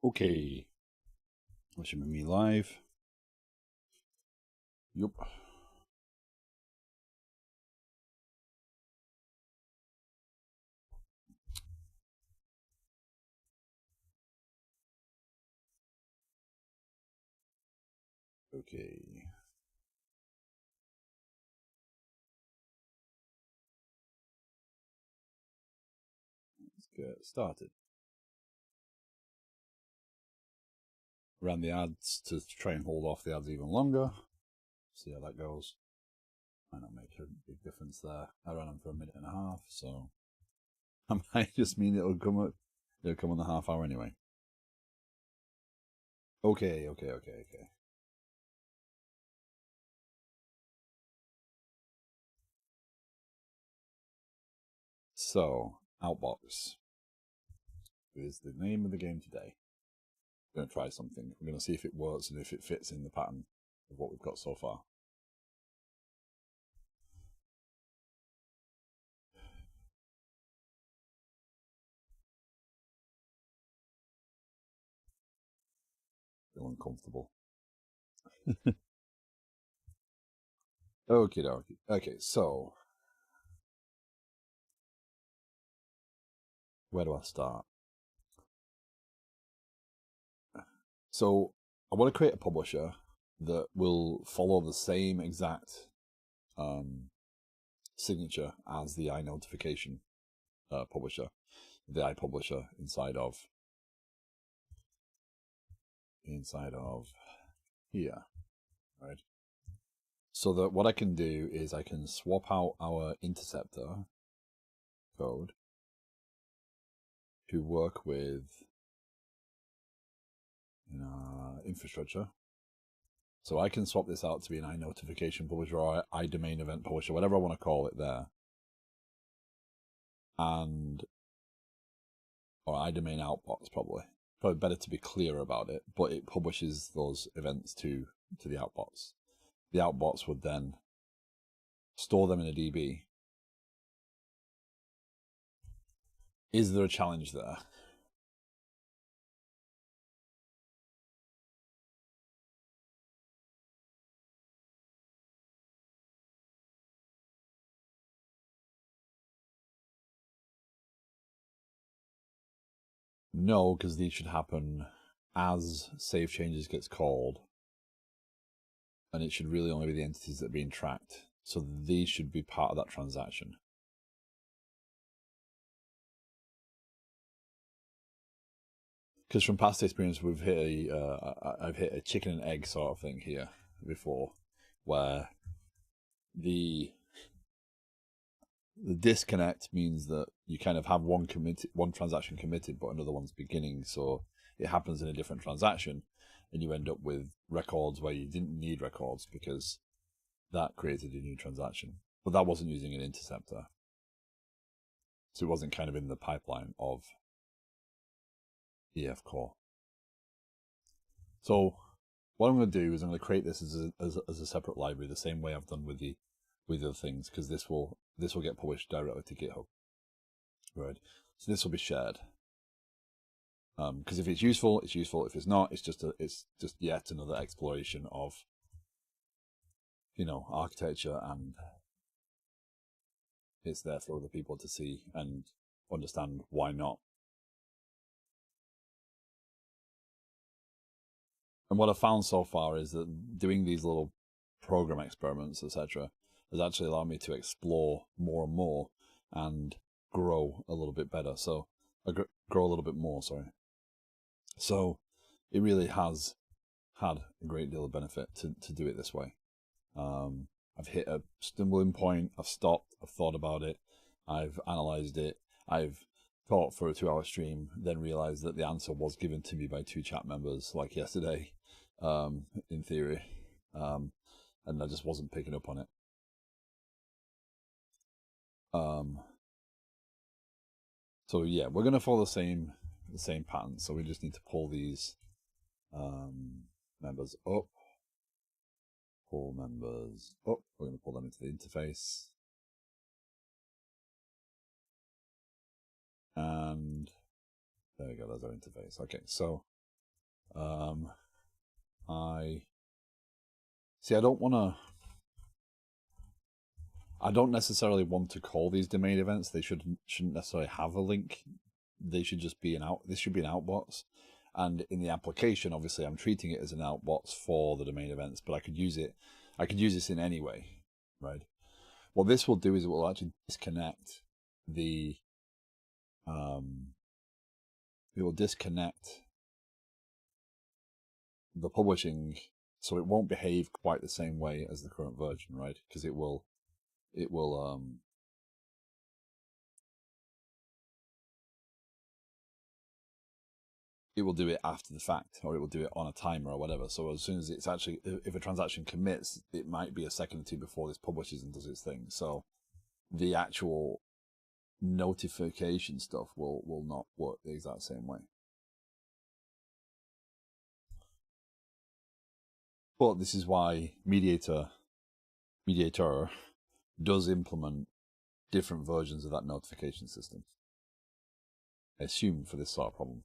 Okay, that should be me live. Yup. Okay. Let's get started. Ran the ads to try and hold off the ads even longer. See how that goes. Might not make a big difference there. I ran them for 1.5 minutes, so I might just mean it'll come in the half hour anyway. Okay. So, Outbox is the name of the game today. We're going to try something. We're going to see if it works and if it fits in the pattern of what we've got so far. Feel uncomfortable. Okie dokie. Okay, so where do I start? So I want to create a publisher that will follow the same exact signature as the iNotification publisher, the iPublisher inside of here, right? So that what I can do is I can swap out our interceptor code to work with infrastructure. So I can swap this out to be an iNotification publisher or iDomain event publisher, whatever I want to call it there. And or iDomain Outbox probably better to be clear about it, but it publishes those events to the Outbox. The Outbox would then store them in a DB. Is there a challenge there? No, because these should happen as save changes gets called, and it should really only be the entities that are being tracked. So these should be part of that transaction. Because from past experience, I've hit a chicken and egg sort of thing here before, where the disconnect means that you kind of have one transaction committed, but another one's beginning. So it happens in a different transaction, and you end up with records where you didn't need records because that created a new transaction. But that wasn't using an interceptor, so it wasn't kind of in the pipeline of EF core. So what I'm going to do is I'm going to create this as a separate library, the same way I've done with the other things, because this will get published directly to GitHub. Right. So this will be shared. Because if it's useful, it's useful. If it's not, it's just yet another exploration of architecture, and it's there for other people to see and understand why not. And what I've found so far is that doing these little program experiments, etc., has actually allowed me to explore more and more and grow a little bit better. So grow a little bit more, sorry. So it really has had a great deal of benefit to do it this way. I've hit a stumbling point, I've stopped, I've thought about it, I've analysed it, I've thought for a 2-hour stream, then realised that the answer was given to me by 2 chat members like yesterday, in theory, and I just wasn't picking up on it. So yeah, we're going to follow the same pattern, so we just need to pull these members up. Pull members up. We're going to pull them into the interface. And there we go, there's our interface. Okay, so I don't necessarily want to call these domain events. They shouldn't necessarily have a link. They should just be this should be an outbox. And in the application, obviously, I'm treating it as an outbox for the domain events, but I could use this in any way, right? What this will do is it will actually disconnect it will disconnect the publishing, so it won't behave quite the same way as the current version, right? Because it will do it after the fact, or it will do it on a timer or whatever. So as soon as it's actually, if a transaction commits, it might be a second or two before this publishes and does its thing. So the actual notification stuff will not work the exact same way. But this is why Mediator does implement different versions of that notification system, I assume, for this sort of problem.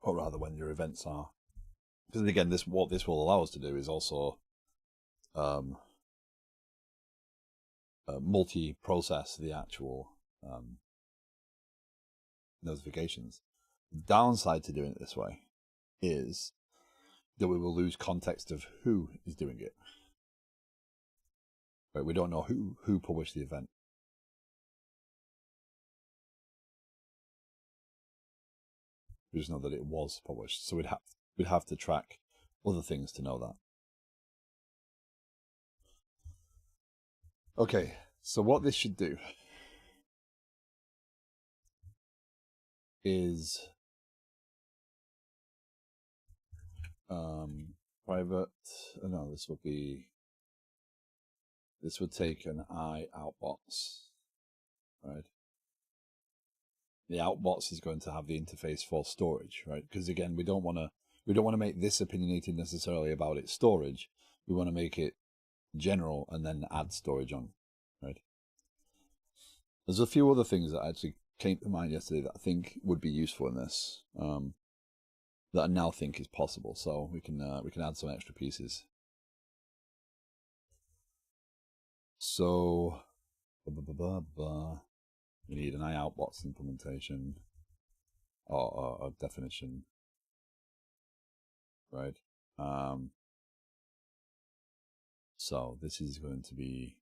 Or rather, when your events are, because again, what this will allow us to do is also multi-process the actual notifications. The downside to doing it this way is that we will lose context of who is doing it. Right? We don't know who published the event. We just know that it was published. So we'd have to track other things to know that. Okay, so what this should do is private. No, this would take an I outbox, right? The outbox is going to have the interface for storage, right? Because again, we don't want to make this opinionated necessarily about its storage. We want to make it general and then add storage on, right? There's a few other things that actually came to mind yesterday that I think would be useful in this, that I now think is possible. So we can add some extra pieces. So we need an outbox implementation or a definition, right? So this is going to be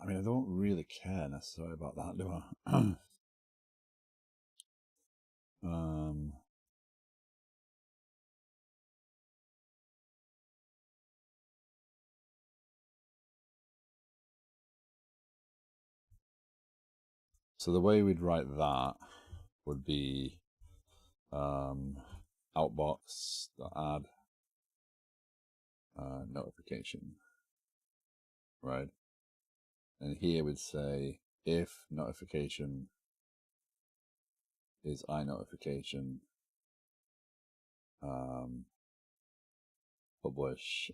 I mean, I don't really care necessarily about that, do I? So the way we'd write that would be outbox add notification, right? And here we'd say if notification is iNotification, publish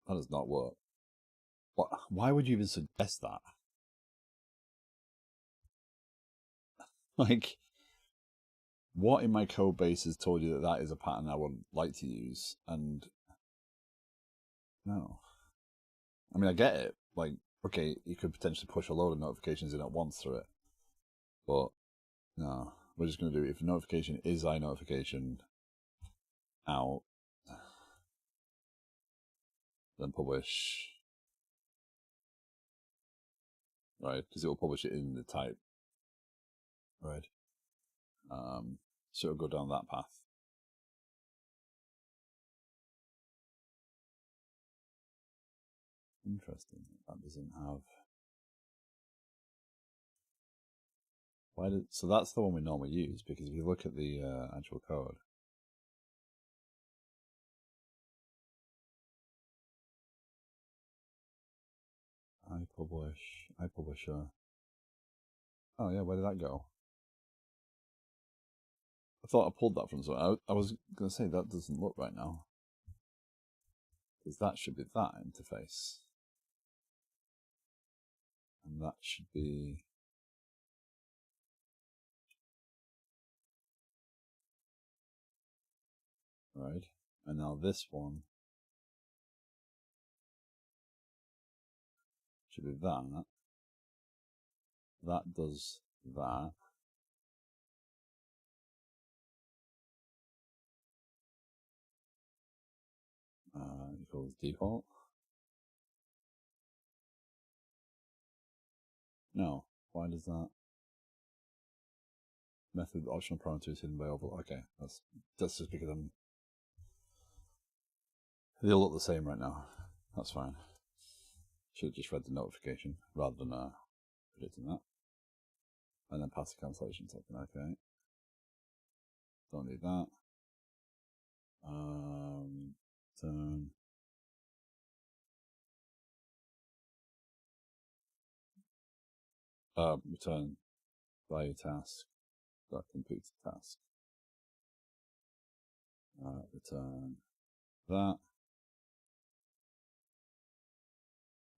that does not work. Why would you even suggest that? Like, what in my code base has told you that that is a pattern I would like to use? And no. I mean, I get it. Like, okay, you could potentially push a load of notifications in at once through it. But no, we're just going to do it. If a notification is iNotification out, then publish, right? Because it will publish it in the type, right? So it'll go down that path. Interesting. That doesn't have. So that's the one we normally use, because if you look at the actual code, iPublisher. Oh yeah, where did that go? I thought I pulled that from somewhere. I was going to say that doesn't look right now. Because that should be that interface. And that should be... Right. And now this one should be that. That does that. Equals default. No. Why does that? Method optional parameters hidden by overload. Okay, that's just because they all look the same right now. That's fine. Should have just read the notification rather than predicting that. And then pass the cancellation token. Okay. Don't need that. Turn. Return value task. That completes the task. Return that.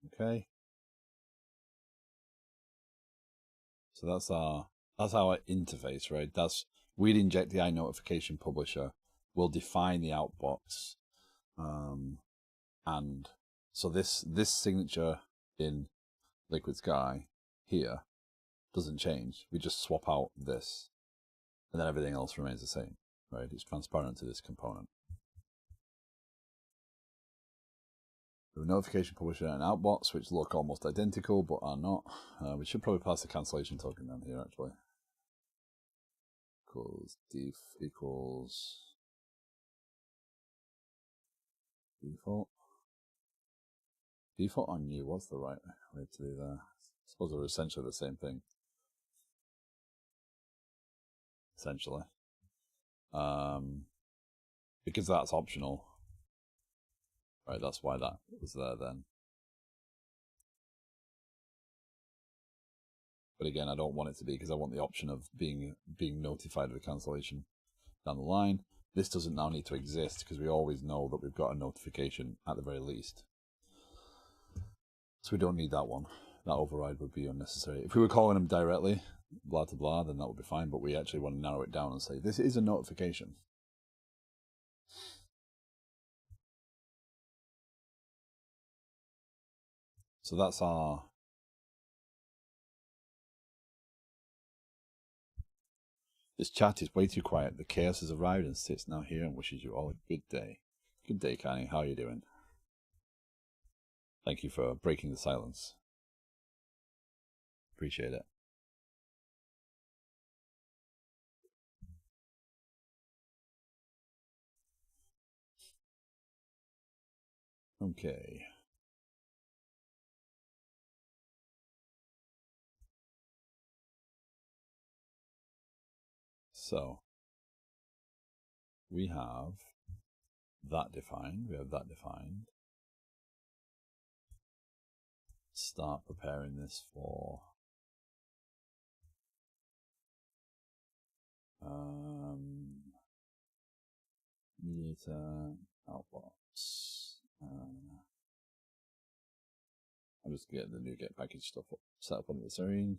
Okay. So that's our interface, right? We'd inject the iNotification publisher. We'll define the outbox, and so this signature in Liquid Sky here doesn't change. We just swap out this, and then everything else remains the same, right? It's transparent to this component. We have a notification publisher and outbox, which look almost identical, but are not. We should probably pass the cancellation token down here, actually. Equals def equals default. Default on new, what's the right way to do that? I suppose they're essentially the same thing. Essentially. Because that's optional. Right, that's why that was there then. But again, I don't want it to be because I want the option of being notified of the cancellation down the line. This doesn't now need to exist because we always know that we've got a notification at the very least. So we don't need that one. That override would be unnecessary. If we were calling them directly, blah to blah, then that would be fine. But we actually want to narrow it down and say, this is a notification. So that's our... This chat is way too quiet. The chaos has arrived and sits now here and wishes you all a good day. Good day, Canny. How are you doing? Thank you for breaking the silence. Appreciate it. Okay. So we have that defined. We have that defined. Start preparing this for Mediator, Outbox. I'm just getting the new get package stuff set up on the screen.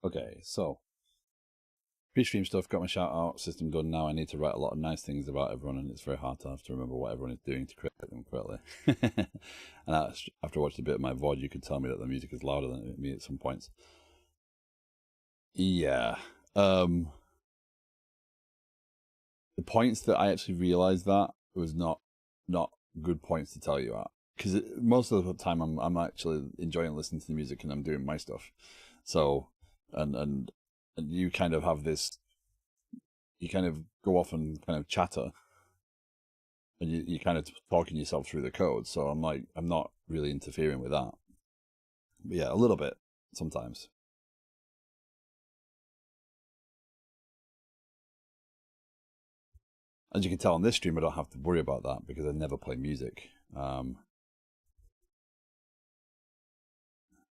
Okay, so pre-stream stuff, got my shout out system done now. I need to write a lot of nice things about everyone, and it's very hard to have to remember what everyone is doing to create them correctly. And after watching a bit of my VOD, you could tell me that the music is louder than me at some points. Yeah. The points that I actually realized that it was not good points to tell you at, because most of the time I'm actually enjoying listening to the music and I'm doing my stuff. So and you kind of have this, you kind of go off and kind of chatter, and you kind of talking yourself through the code. So I'm like, I'm not really interfering with that. But yeah, a little bit sometimes. As you can tell on this stream, I don't have to worry about that because I never play music.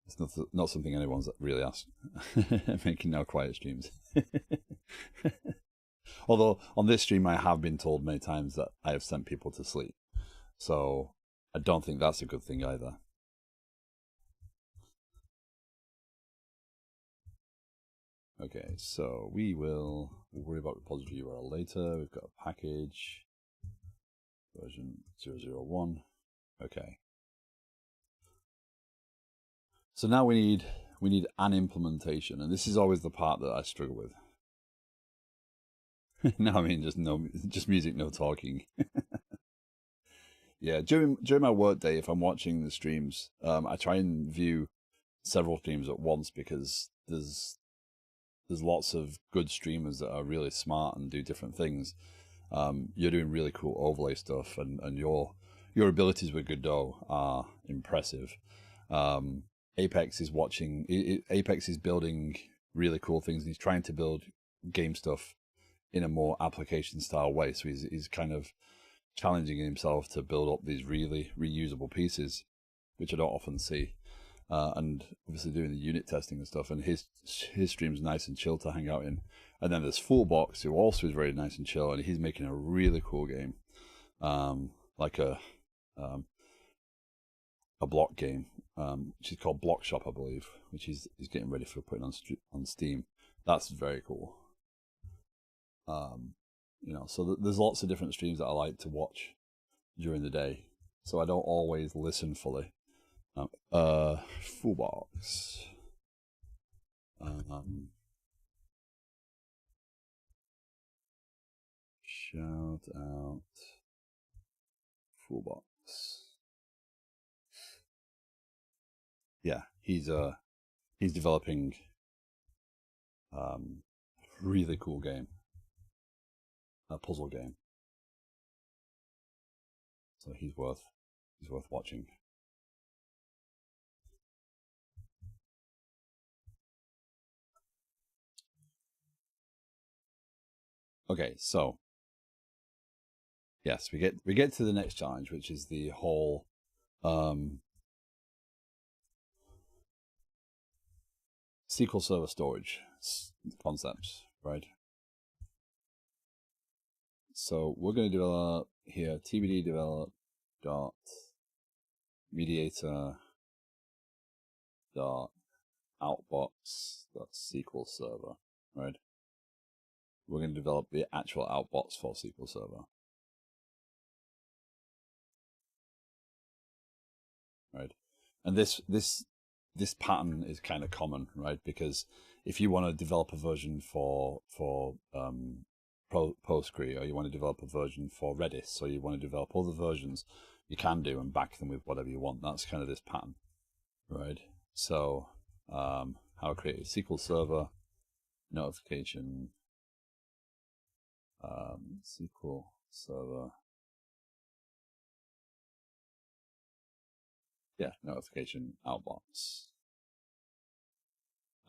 It's not something anyone's really asked. Making now quiet streams. Although on this stream, I have been told many times that I have sent people to sleep. So I don't think that's a good thing either. Okay, so we'll worry about repository URL later. We've got a package, version 001. Okay. So now we need an implementation, and this is always the part that I struggle with. No, I mean just music, no talking. Yeah, during my work day, if I'm watching the streams, I try and view several streams at once because there's lots of good streamers that are really smart and do different things. You're doing really cool overlay stuff, and your abilities with Godot are impressive. Apex is Apex is building really cool things, and he's trying to build game stuff in a more application style way. So he's kind of challenging himself to build up these really reusable pieces, which I don't often see. And obviously doing the unit testing and stuff, and his stream's nice and chill to hang out in. And then there's Fullbox, who also is very nice and chill, and he's making a really cool game, like a block game, which is called Block Shop, I believe, which he's getting ready for putting on Steam. That's very cool. You know, so there's lots of different streams that I like to watch during the day, so I don't always listen fully. Fullbox. Shout out Fullbox. Yeah, he's developing really cool game, a puzzle game. So he's worth watching. Okay, so yes, we get to the next challenge, which is the whole SQL Server storage concepts, right? So we're going to develop here tbd develop dot mediator dot outbox dot SQL Server, right? We're going to develop the actual outbox for SQL Server, right? And this pattern is kind of common, right? Because if you want to develop a version for Postgre, or you want to develop a version for Redis, or you want to develop other versions, you can do and back them with whatever you want. That's kind of this pattern, right? So how I create a SQL Server notification, SQL Server, yeah, notification outbox,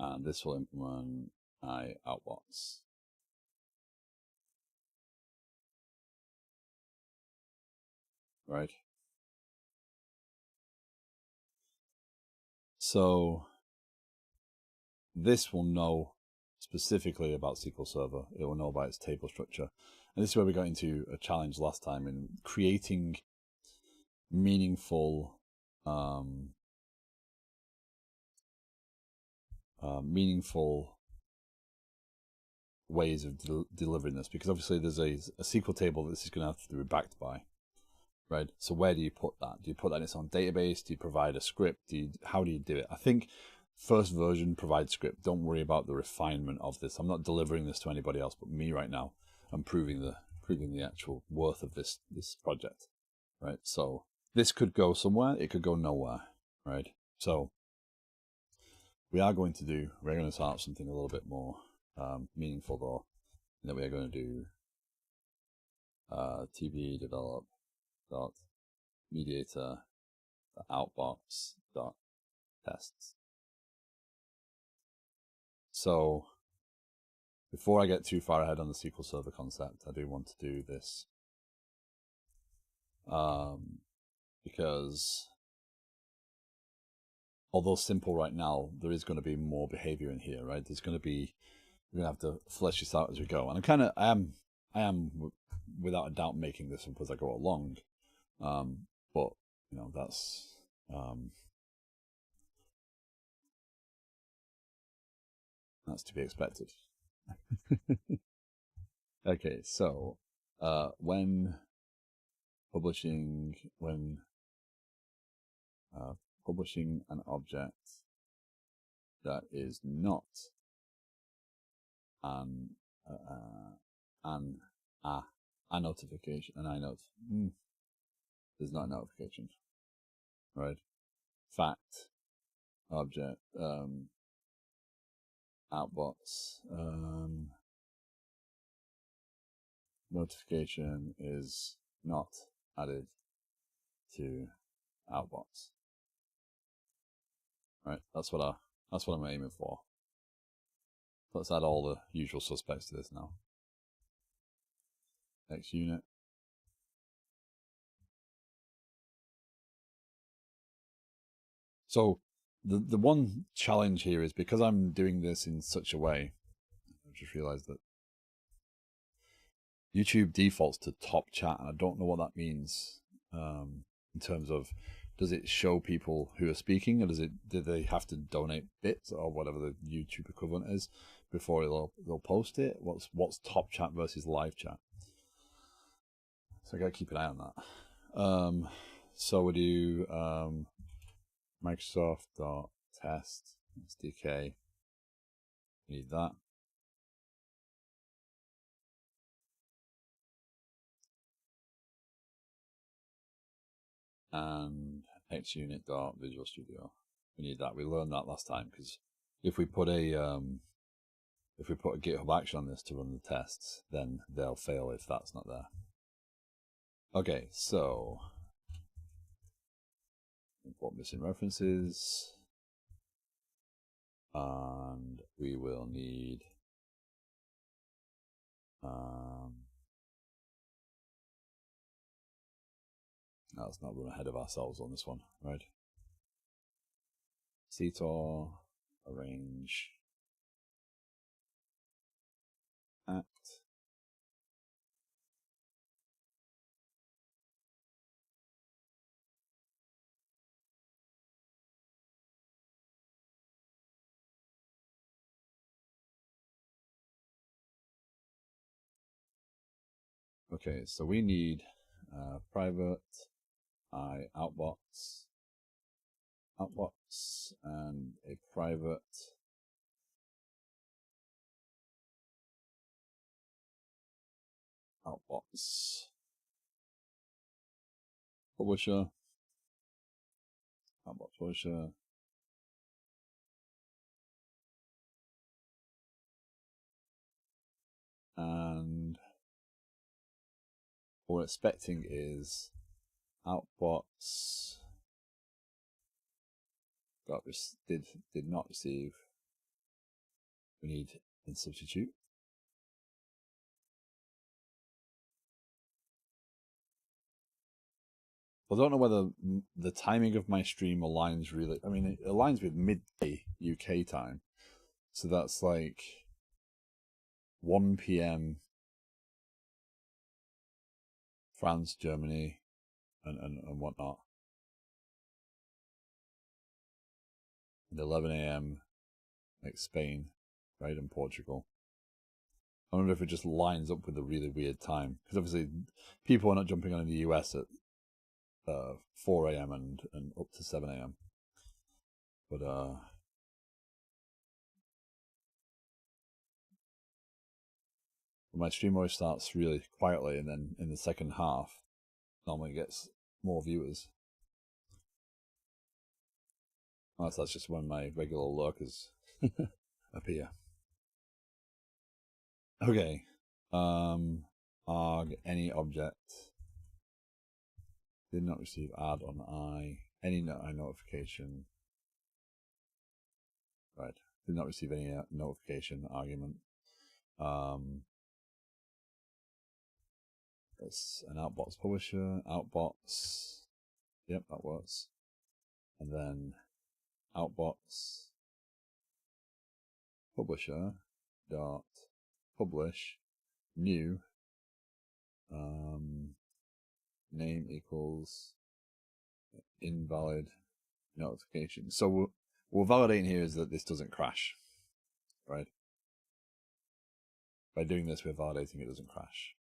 and this will implement outbox. Right. So this will know specifically about SQL Server. It will know about its table structure. And this is where we got into a challenge last time in creating meaningful ways of delivering this, because obviously there's a SQL table that this is going to have to be backed by, right? So where do you put that? Do you put that in its own database? Do you provide a script? How do you do it? I think first version provides script. Don't worry about the refinement of this. I'm not delivering this to anybody else but me right now. I'm proving the actual worth of this project. right? So this could go somewhere, it could go nowhere, right? So we're going to start something a little bit more meaningful though. And then we're going to do TV develop dot mediator outbox dot tests. So before I get too far ahead on the SQL Server concept, I do want to do this because although simple right now, there is going to be more behavior in here, right? We're going to have to flesh this out as we go. And I am without a doubt making this up as I go along. But you know, that's to be expected. Okay, so when publishing an object that is not a notification, there's not a notification, right? Fact object outbox notification is not added to outbox. Right, that's what I'm aiming for. Let's add all the usual suspects to this now. X unit. So the one challenge here is because I'm doing this in such a way, I just realized that YouTube defaults to top chat, and I don't know what that means in terms of, does it show people who are speaking, or do they have to donate bits or whatever the YouTube equivalent is before they'll post it? What's top chat versus live chat? So I gotta keep an eye on that. So we do Microsoft.test SDK. We need that. And xunit.visual studio. We need that. We learned that last time, because if we put a GitHub action on this to run the tests, then they'll fail if that's not there. Okay, so import missing references, and we will need let's not run ahead of ourselves on this one, right? CTOR, arrange, act. Okay, so we need private outbox and a private outbox publisher, outbox publisher, and what we're expecting is outbox did not receive. We need in substitute. I don't know whether the timing of my stream aligns really. I mean, it aligns with midday UK time, so that's like 1 p.m. France, Germany, and whatnot, and 11 a.m. like Spain, right, and Portugal. I wonder if it just lines up with a really weird time, because obviously people are not jumping on in the US at 4 a.m. and up to 7 a.m. But my stream always starts really quietly, and then in the second half normally gets more viewers. Oh, so that's just when my regular lurkers appear. Okay. Arg any object did not receive add on I any notification. Right. Did not receive any notification argument. It's an Outbox publisher. Outbox. Yep, that works. And then Outbox publisher dot publish new name equals invalid notification. So we're validating here is that this doesn't crash, right? By doing this, we're validating it doesn't crash.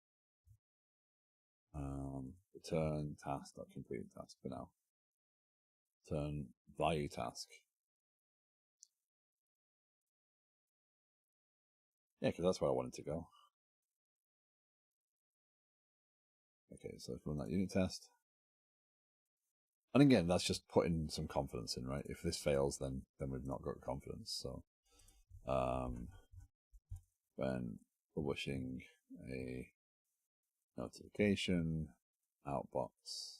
Return task.completed task for now. Return value task. Yeah, because that's where I wanted to go. Okay, so let's run that unit test. And again, that's just putting some confidence in, right? If this fails, then we've not got confidence. So when publishing a notification, Outbox,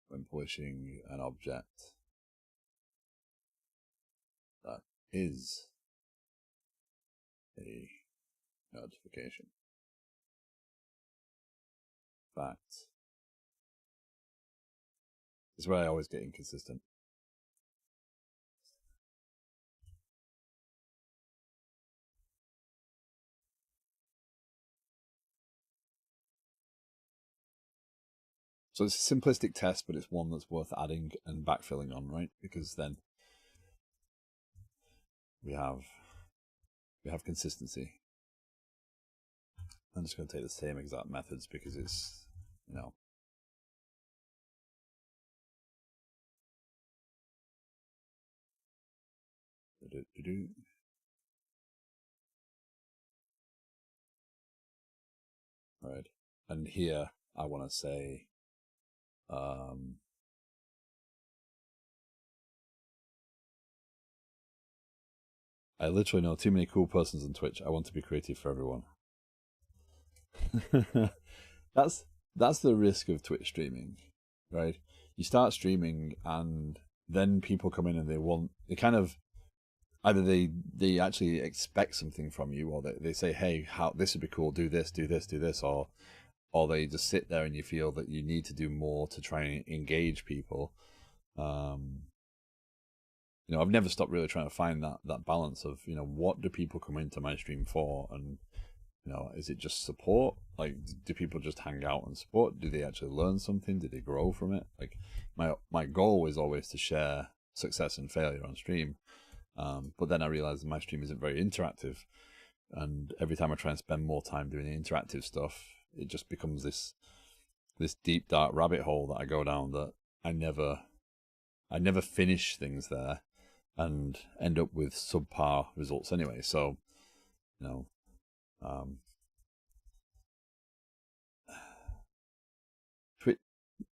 when publishing an object that is a notification. Fact. This is where I always get inconsistent. So it's a simplistic test, but it's one that's worth adding and backfilling on, right? Because then we have consistency. I'm just going to take the same exact methods because it's, you know, right. And here I want to say, I literally know too many cool persons on Twitch. I want to be creative for everyone. That's the risk of Twitch streaming, right? You start streaming and then people come in and they kind of either they actually expect something from you, or they say, hey, how this would be cool, do this, or they just sit there and you feel that you need to do more to try and engage people. You know, I've never stopped really trying to find that balance of, you know, what do people come into my stream for, and you know, is it just support? Like, do people just hang out and support? Do they actually learn something? Do they grow from it? Like, my goal is always to share success and failure on stream. But then I realized my stream isn't very interactive. And every time I try and spend more time doing interactive stuff, it just becomes this deep, dark rabbit hole that I go down that I never finish things there and end up with subpar results anyway. So, you know,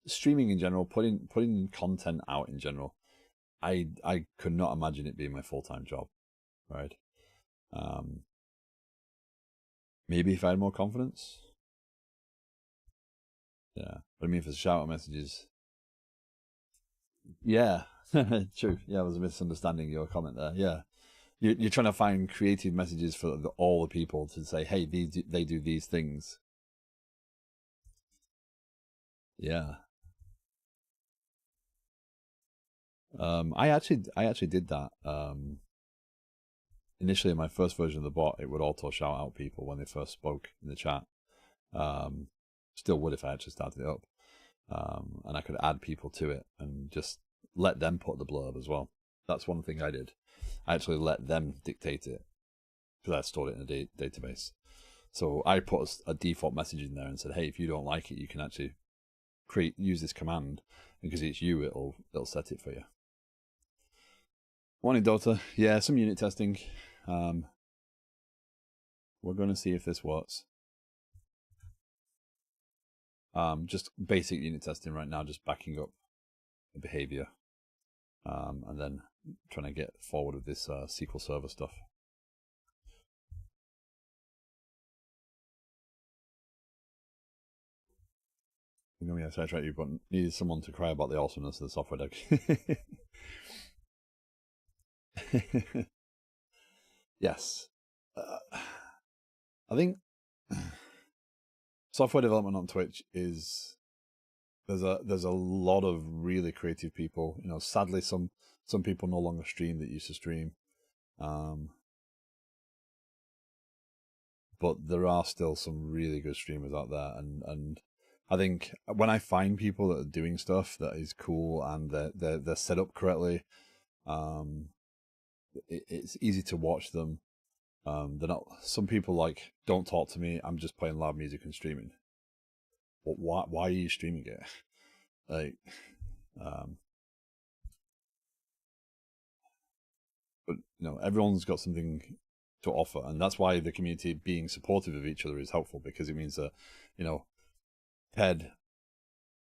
streaming in general, putting content out in general, I could not imagine it being my full-time job, right? Maybe if I had more confidence. Yeah, but I mean, for shout-out messages, yeah, true. Yeah, I was misunderstanding your comment there. Yeah, you're trying to find creative messages for all the people to say, hey, they do these things. Yeah. I actually did that. Initially, in my first version of the bot, it would auto shout out people when they first spoke in the chat. Still would if I actually started it up. And I could add people to it and just let them put the blurb as well. That's one thing I did. I actually let them dictate it because I stored it in a database. So I put a default message in there and said, hey, if you don't like it, you can actually use this command, and because it's you, it'll set it for you. Morning, Dota. Yeah, some unit testing. We're going to see if this works. Just basic unit testing right now, just backing up the behavior, and then trying to get forward with this SQL Server stuff. You know, yes, I tried you, but needed someone to cry about the awesomeness of the software deck. Yes, I think software development on Twitch is there's a lot of really creative people. You know, sadly, some people no longer stream that used to stream, but there are still some really good streamers out there, and I think when I find people that are doing stuff that is cool and they're set up correctly, it's easy to watch them. They're not. Some people like don't talk to me. I'm just playing loud music and streaming. But why are you streaming it? Like, but you know, everyone's got something to offer, and that's why the community being supportive of each other is helpful, because it means that, you know, Ted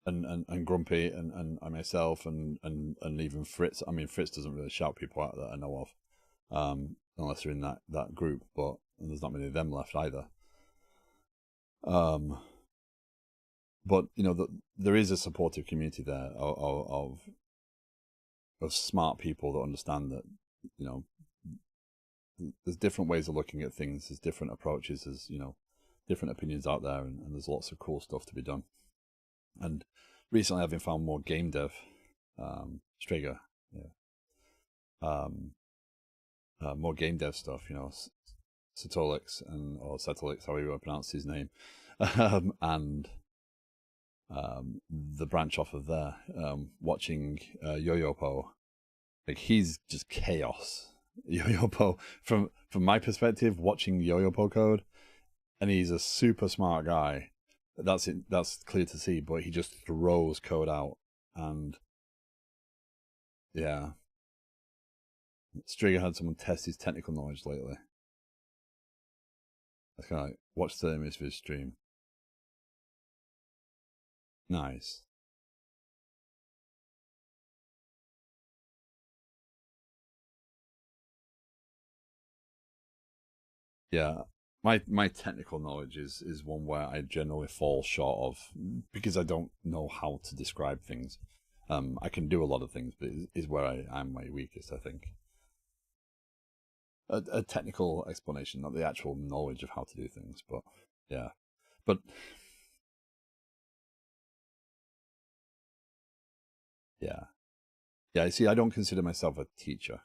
and Grumpy and myself and even Fritz. I mean, Fritz doesn't really shout people out that I know of, unless they're in that group. But there's not many of them left either. But you know, there is a supportive community there of smart people that understand that, you know, there's different ways of looking at things. There's different approaches. There's, you know, different opinions out there, and there's lots of cool stuff to be done. And recently, I've been found more game dev, Strega, yeah, more game dev stuff. You know, Satolix or Satolix, however you want to pronounce his name, and the branch off of there, watching Yo-Yo-Po, like he's just chaos. Yo-Yo-Po, from my perspective, watching Yo-Yo-Po code, and he's a super smart guy. That's it. That's clear to see. But he just throws code out, and yeah, Striga had someone test his technical knowledge lately. That's kind of like, watch 30 minutes of his stream. Nice. Yeah, my technical knowledge is one where I generally fall short of, because I don't know how to describe things. I can do a lot of things, but it is where I'm my weakest, I think. A technical explanation, not the actual knowledge of how to do things, but yeah. But yeah, yeah. See, I don't consider myself a teacher.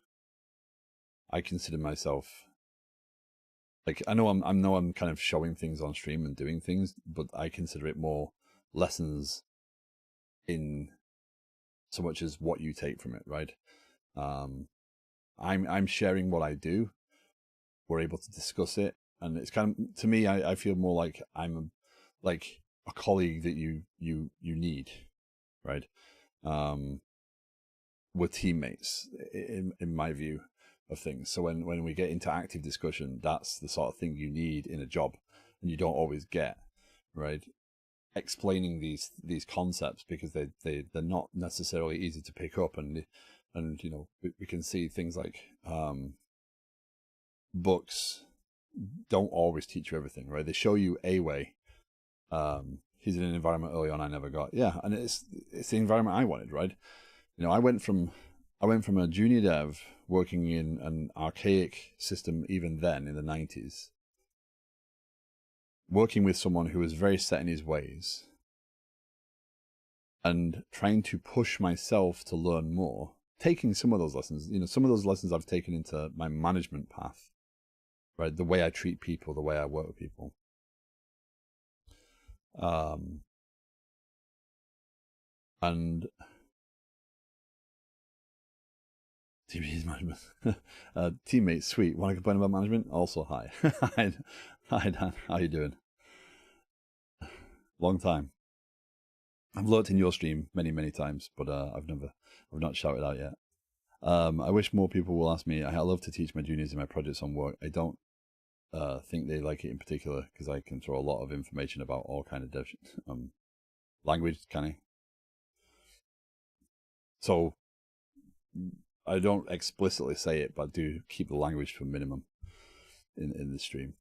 I consider myself, like, I know I'm kind of showing things on stream and doing things, but I consider it more lessons in so much as what you take from it, right? I'm sharing what I do. We're able to discuss it, and it's kind of, to me, I feel more like I'm like a colleague that you need, right? We're teammates in my view of things. So when we get into active discussion, that's the sort of thing you need in a job, and you don't always get, right? Explaining these concepts, because they're not necessarily easy to pick up, and you know, we can see things like books don't always teach you everything, right? They show you a way. He's in an environment early on I never got, yeah, and it's the environment I wanted, right? You know, I went from a junior dev working in an archaic system even then in the 90s, working with someone who was very set in his ways, and trying to push myself to learn more, taking some of those lessons, you know, some of those lessons I've taken into my management path, right? The way I treat people, the way I work with people. And teammates management. Teammates, sweet. Want to complain about management? Also, hi. Hi, Dan. How you doing? Long time. I've lurked in your stream many times, but I've not shouted out yet. I wish more people will ask me. I love to teach my juniors in my projects on work. I don't think they like it in particular, because I can throw a lot of information about all kind of dev language, can he? So I don't explicitly say it, but I do keep the language to a minimum in the stream.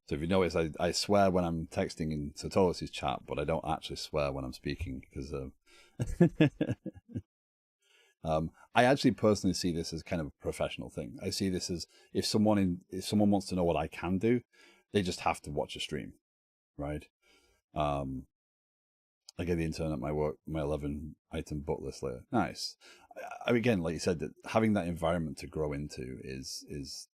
So if you notice, I swear when I'm texting in Satolis's chat, but I don't actually swear when I'm speaking because I actually personally see this as kind of a professional thing. I see this as if someone wants to know what I can do, they just have to watch a stream, right? I get the intern at my work, my 11 item book list later. Nice. Again, like you said, that having that environment to grow into is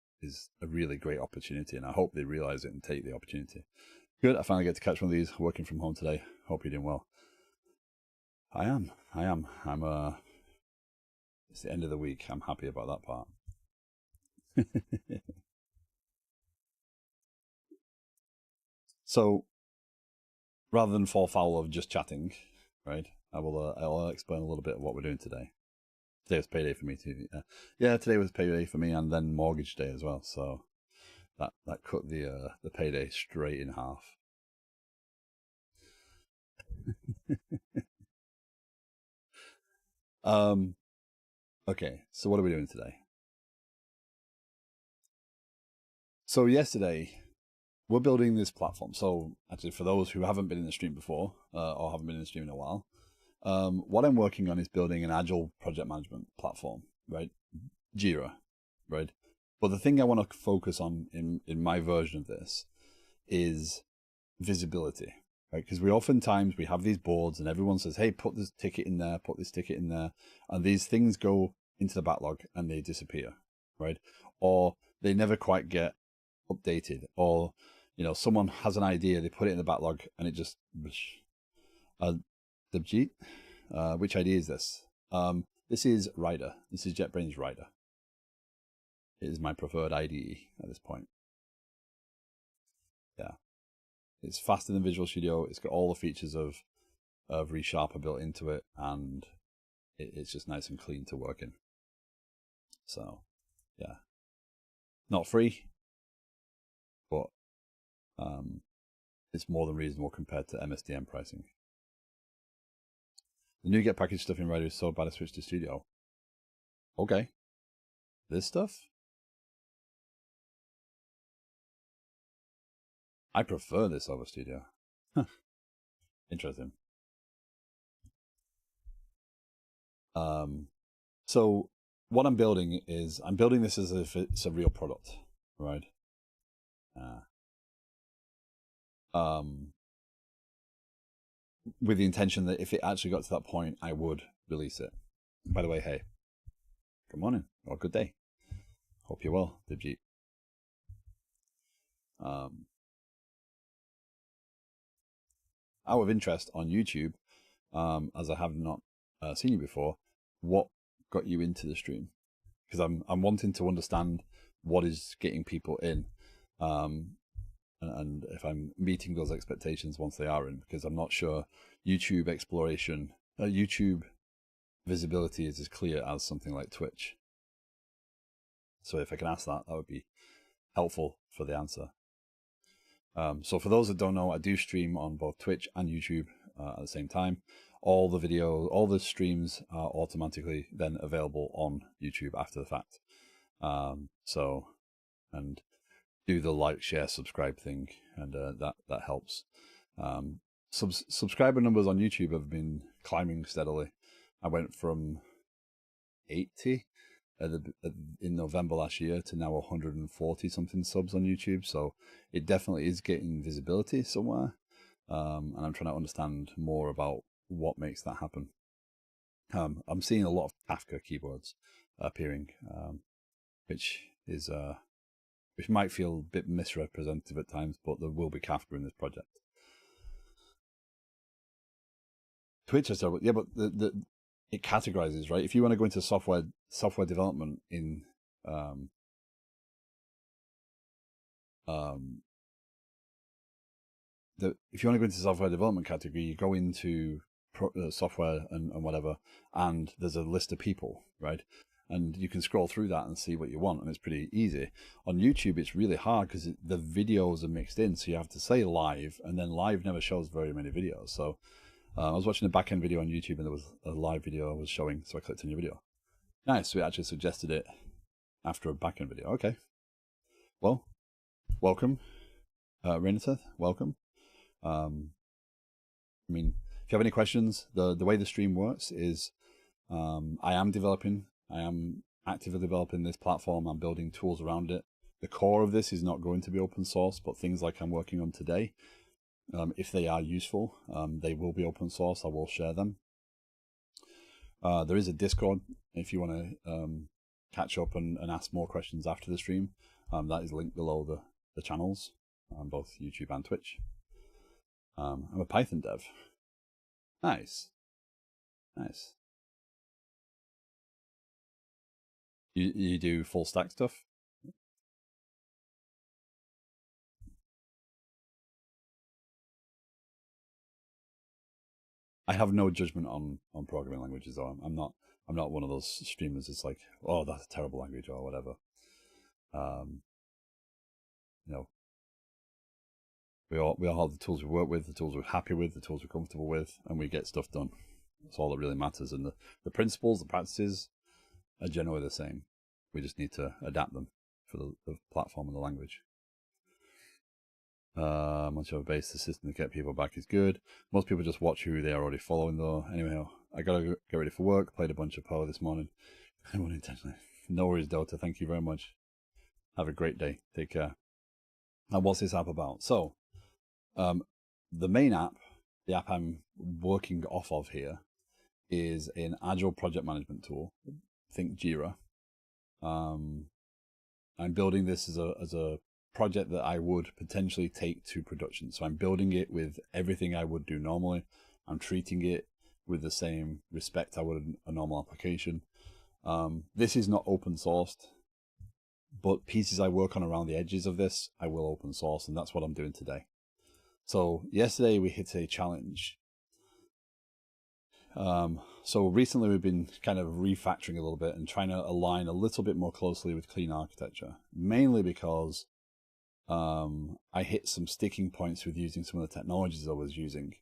a really great opportunity, and I hope they realize it and take the opportunity. Good. I finally get to catch one of these working from home today. Hope you're doing well. I am. It's the end of the week. I'm happy about that part. So rather than fall foul of just chatting, right, I'll explain a little bit of what we're doing today. Today was payday for me too. Yeah, today was payday for me, and then mortgage day as well. So that cut the payday straight in half. Okay, so what are we doing today? So yesterday, we're building this platform. So actually, for those who haven't been in the stream before or haven't been in the stream in a while, what I'm working on is building an agile project management platform, right? Jira, right? But the thing I want to focus on in my version of this is visibility, right? Because oftentimes we have these boards and everyone says, hey, put this ticket in there, put this ticket in there. And these things go into the backlog and they disappear, right? Or they never quite get updated, or someone has an idea, they put it in the backlog and it just Debjit, which idea is this? This is Rider. This is JetBrains Rider. It is my preferred IDE at this point. Yeah, it's faster than Visual Studio. It's got all the features of ReSharper built into it, and it's just nice and clean to work in. So yeah, not free, but it's more than reasonable compared to MSDN pricing. The new get package stuff in Rider is so bad I switched to Studio. Okay. This stuff? I prefer this over Studio. Interesting. So what I'm building is, I'm building this as if it's a real product, right? With the intention that if it actually got to that point, I would release it. By the way, hey, good morning or good day. Hope you're well, Dibjeet. Out of interest on YouTube, as I have not seen you before, what got you into the stream? Because I'm wanting to understand what is getting people in, and if I'm meeting those expectations once they are in, because I'm not sure YouTube exploration, YouTube visibility is as clear as something like Twitch. So if I can ask that, that would be helpful for the answer. So for those that don't know, I do stream on both Twitch and YouTube at the same time. All the streams are automatically then available on YouTube after the fact. And do the like, share, subscribe thing, and that helps. Subscriber numbers on YouTube have been climbing steadily. I went from 80 in November last year to now 140 something subs on YouTube. So it definitely is getting visibility somewhere. And I'm trying to understand more about what makes that happen. I'm seeing a lot of Kafka keywords appearing, which might feel a bit misrepresentative at times, but there will be Kafka in this project. Twitch is terrible. Yeah, but it categorizes, right? If you want to go into software development in if you want to go into software development category, you go into software and whatever, and there's a list of people, right? and you can scroll through that and see what you want, and it's pretty easy. On YouTube, it's really hard because the videos are mixed in, so you have to say live, and then live never shows very many videos. So I was watching a back-end video on YouTube, and there was a live video I was showing, so I clicked on your video. Nice, so it actually suggested it after a back-end video. Okay. Well, welcome, Renata, welcome. I mean, if you have any questions, the way the stream works is I am actively developing this platform. I'm building tools around it. The core of this is not going to be open source, but things like I'm working on today, if they are useful, they will be open source. I will share them. There is a Discord if you want to catch up and ask more questions after the stream. That is linked below the channels on both YouTube and Twitch. I'm a Python dev. Nice. Nice. You do full stack stuff? I have no judgment on programming languages, though. I'm not one of those streamers that's like, oh, that's a terrible language or whatever. You know, we all have the tools we work with, the tools we're happy with, the tools we're comfortable with, and we get stuff done. That's all that really matters. And the principles, the practices are generally the same. We just need to adapt them for the platform and the language. Much of a base the system to get people back is good. Most people just watch who they are already following, though. Anyway, I gotta get ready for work. Played a bunch of Power this morning. Unintentionally. No worries, Delta. Thank you very much. Have a great day. Take care. And what's this app about? So, the main app, the app I'm working off of here, is an agile project management tool. Think Jira. I'm building this as a project that I would potentially take to production. So I'm building it with everything I would do normally. I'm treating it with the same respect I would a normal application. This is not open sourced, but pieces I work on around the edges of this, I will open source, and that's what I'm doing today. So yesterday we hit a challenge. So recently we've been kind of refactoring a little bit and trying to align a little bit more closely with clean architecture, mainly because I hit some sticking points with using some of the technologies I was using,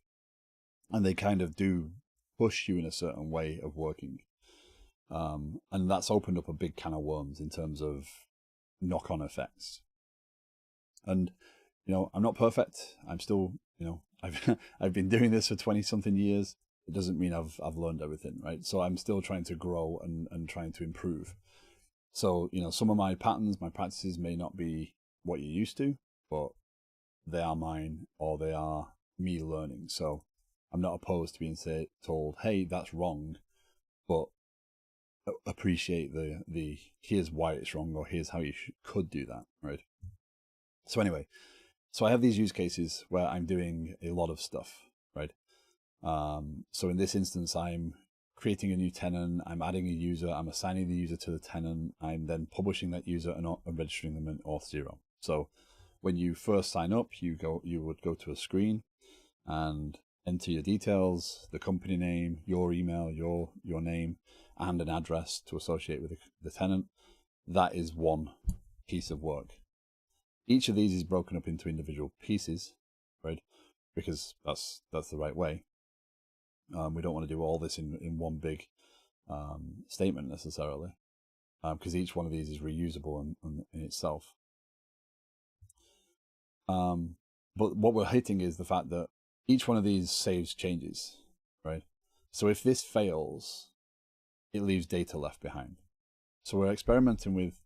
and they kind of do push you in a certain way of working. And that's opened up a big can of worms in terms of knock-on effects. And, you know, I'm not perfect. I'm still, you know, I've been doing this for 20-something years. It doesn't mean I've learned everything, right? So I'm still trying to grow and trying to improve. So, you know, some of my patterns, my practices may not be what you're used to, but they are mine, or they are me learning. So I'm not opposed to being told, hey, that's wrong, but appreciate the here's why it's wrong, or here's how you could do that, right? So anyway, so I have these use cases where I'm doing a lot of stuff, right? So in this instance, I'm creating a new tenant, I'm adding a user, I'm assigning the user to the tenant, I'm then publishing that user and registering them in Auth0. So when you first sign up, you would go to a screen and enter your details, the company name, your email, your name, and an address to associate with the tenant. That is one piece of work. Each of these is broken up into individual pieces, right? Because that's the right way. We don't want to do all this in one big statement necessarily, because each one of these is reusable in itself. But what we're hitting is the fact that each one of these saves changes, right? So if this fails, it leaves data left behind. So I experimented with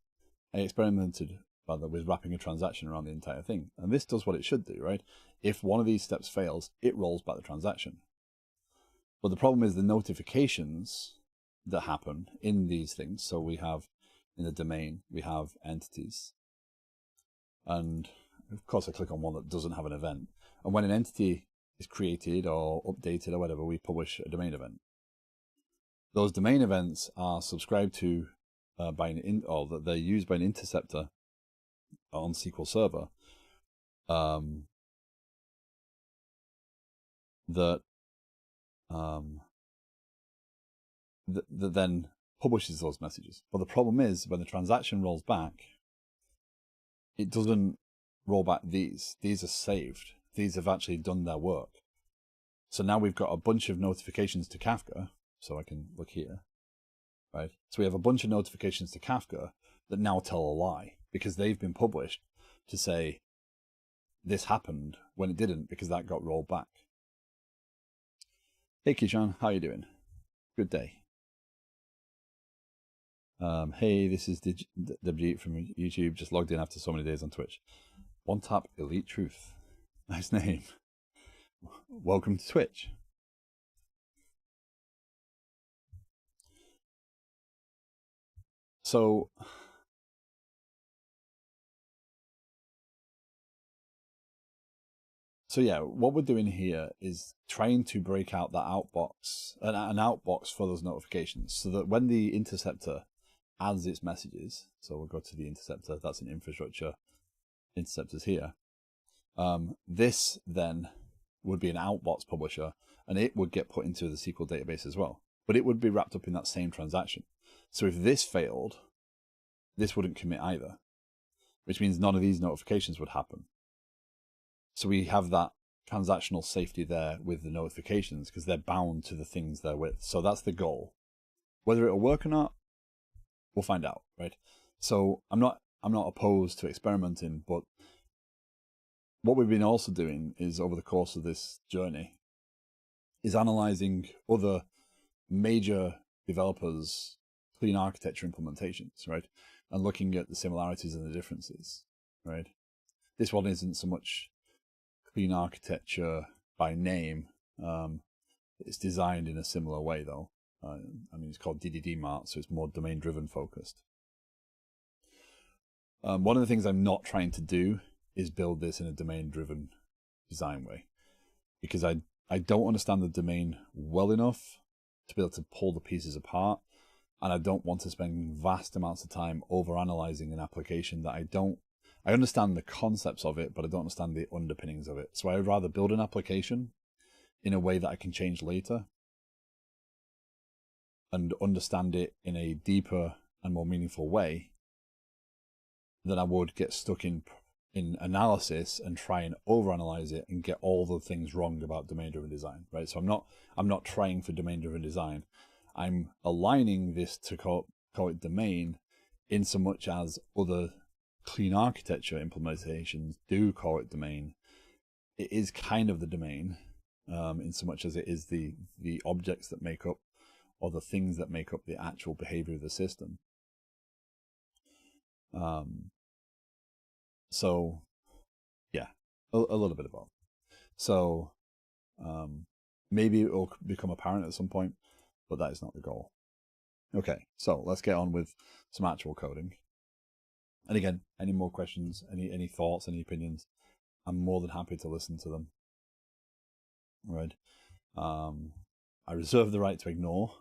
wrapping a transaction around the entire thing. And this does what it should do, right? If one of these steps fails, it rolls back the transaction. But the problem is the notifications that happen in these things. So we have in the domain, we have entities. And of course I click on one that doesn't have an event. And when an entity is created or updated or whatever, we publish a domain event. Those domain events are subscribed to by that they're used by an interceptor on SQL Server that then publishes those messages. But the problem is when the transaction rolls back, it doesn't roll back these. These are saved. These have actually done their work. So now we've got a bunch of notifications to Kafka. So I can look here, right? So we have a bunch of notifications to Kafka that now tell a lie because they've been published to say this happened when it didn't because that got rolled back. Hey Kishan, how you doing? Good day. Hey, this is WG from YouTube. Just logged in after so many days on Twitch. One Tap Elite Truth. Nice name. Welcome to Twitch. So yeah, what we're doing here is trying to break out that outbox, an outbox for those notifications, so that when the interceptor adds its messages, so we'll go to the interceptor, that's an infrastructure, interceptors here. This then would be an outbox publisher, and it would get put into the SQL database as well, but it would be wrapped up in that same transaction. So if this failed, this wouldn't commit either, which means none of these notifications would happen. So we have that transactional safety there with the notifications because they're bound to the things they're with. So that's the goal. Whether it'll work or not, we'll find out, right? So I'm not opposed to experimenting, but what we've been also doing is over the course of this journey is analyzing other major developers' clean architecture implementations, right? And looking at the similarities and the differences, right? This one isn't so much clean architecture by name. It's designed in a similar way, though. I mean, it's called DDD Mart, so it's more domain-driven focused. One of the things I'm not trying to do is build this in a domain-driven design way, because I don't understand the domain well enough to be able to pull the pieces apart, and I don't want to spend vast amounts of time over-analyzing an application that I understand the concepts of it, but I don't understand the underpinnings of it. So I would rather build an application in a way that I can change later and understand it in a deeper and more meaningful way than I would get stuck in analysis and try and overanalyze it and get all the things wrong about domain-driven design, right? So I'm not trying for domain-driven design. I'm aligning this to call it domain in so much as other clean architecture implementations do call it domain. It is kind of the domain in so much as it is the objects that make up, or the things that make up the actual behavior of the system. So yeah, a little bit of both. So maybe it will become apparent at some point, but that is not the goal. Okay, so let's get on with some actual coding. And again, any more questions, any thoughts, any opinions, I'm more than happy to listen to them. All right. I reserve the right to ignore,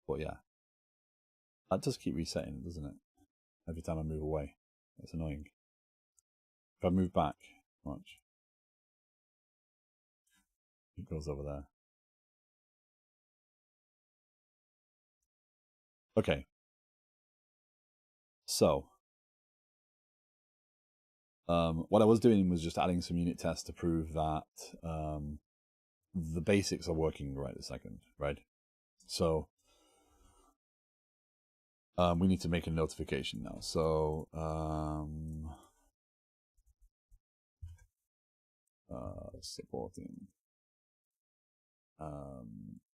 but yeah, that does keep resetting, doesn't it? Every time I move away, it's annoying. If I move back, watch, it goes over there. Okay. So, what I was doing was just adding some unit tests to prove that the basics are working right this second, right? So, we need to make a notification now. So, supporting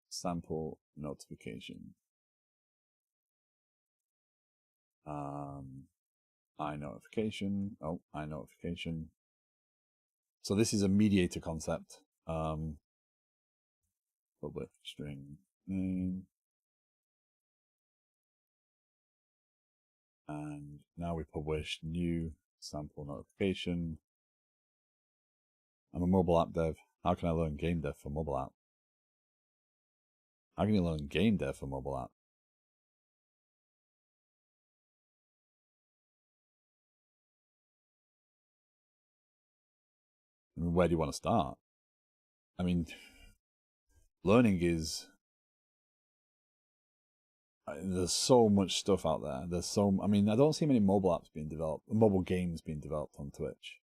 sample notification. iNotification. Oh, iNotification. So this is a mediator concept. Public string name. And now we publish new sample notification. I'm a mobile app dev. How can I learn game dev for mobile app? How can you learn game dev for mobile app? I mean, where do you want to start? I mean, learning is there's so much stuff out there. I mean, I don't see many mobile apps being developed, mobile games being developed on Twitch.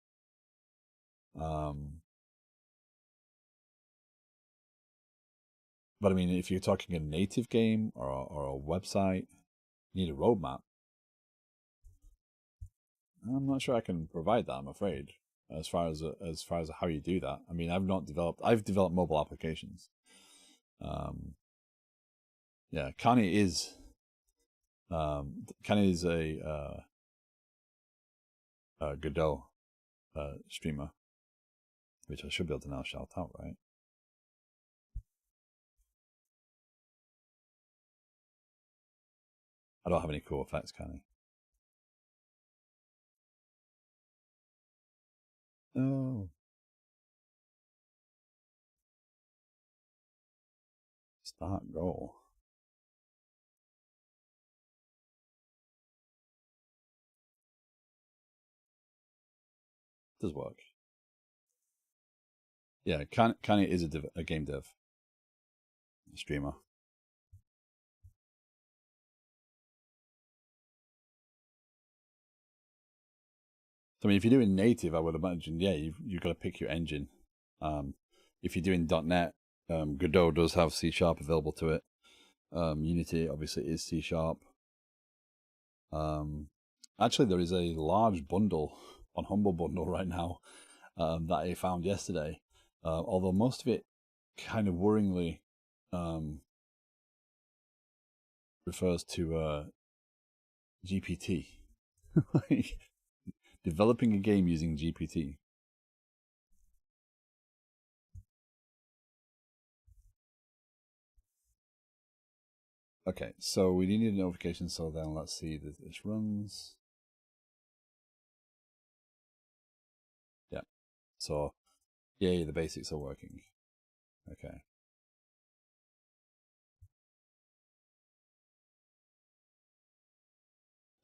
But I mean, if you're talking a native game or a website, you need a roadmap. I'm not sure I can provide that, I'm afraid, as far as how you do that. I mean, I've developed mobile applications. Yeah, Kanye is a Godot streamer, which I should be able to now shout out, right? I don't have any cool effects, can I? Oh, start goal. Does work. Yeah, Kanye is a game dev, a streamer. So, I mean, if you're doing native, I would imagine, yeah, you've got to pick your engine. If you're doing .NET, Godot does have C# available to it. Unity obviously is C#. Actually, there is a large bundle on Humble Bundle right now that I found yesterday. Although most of it kind of worryingly refers to GPT. Like, developing a game using GPT. Okay, so we need a notification, so then let's see that this runs. Yeah, so yay, the basics are working. Okay.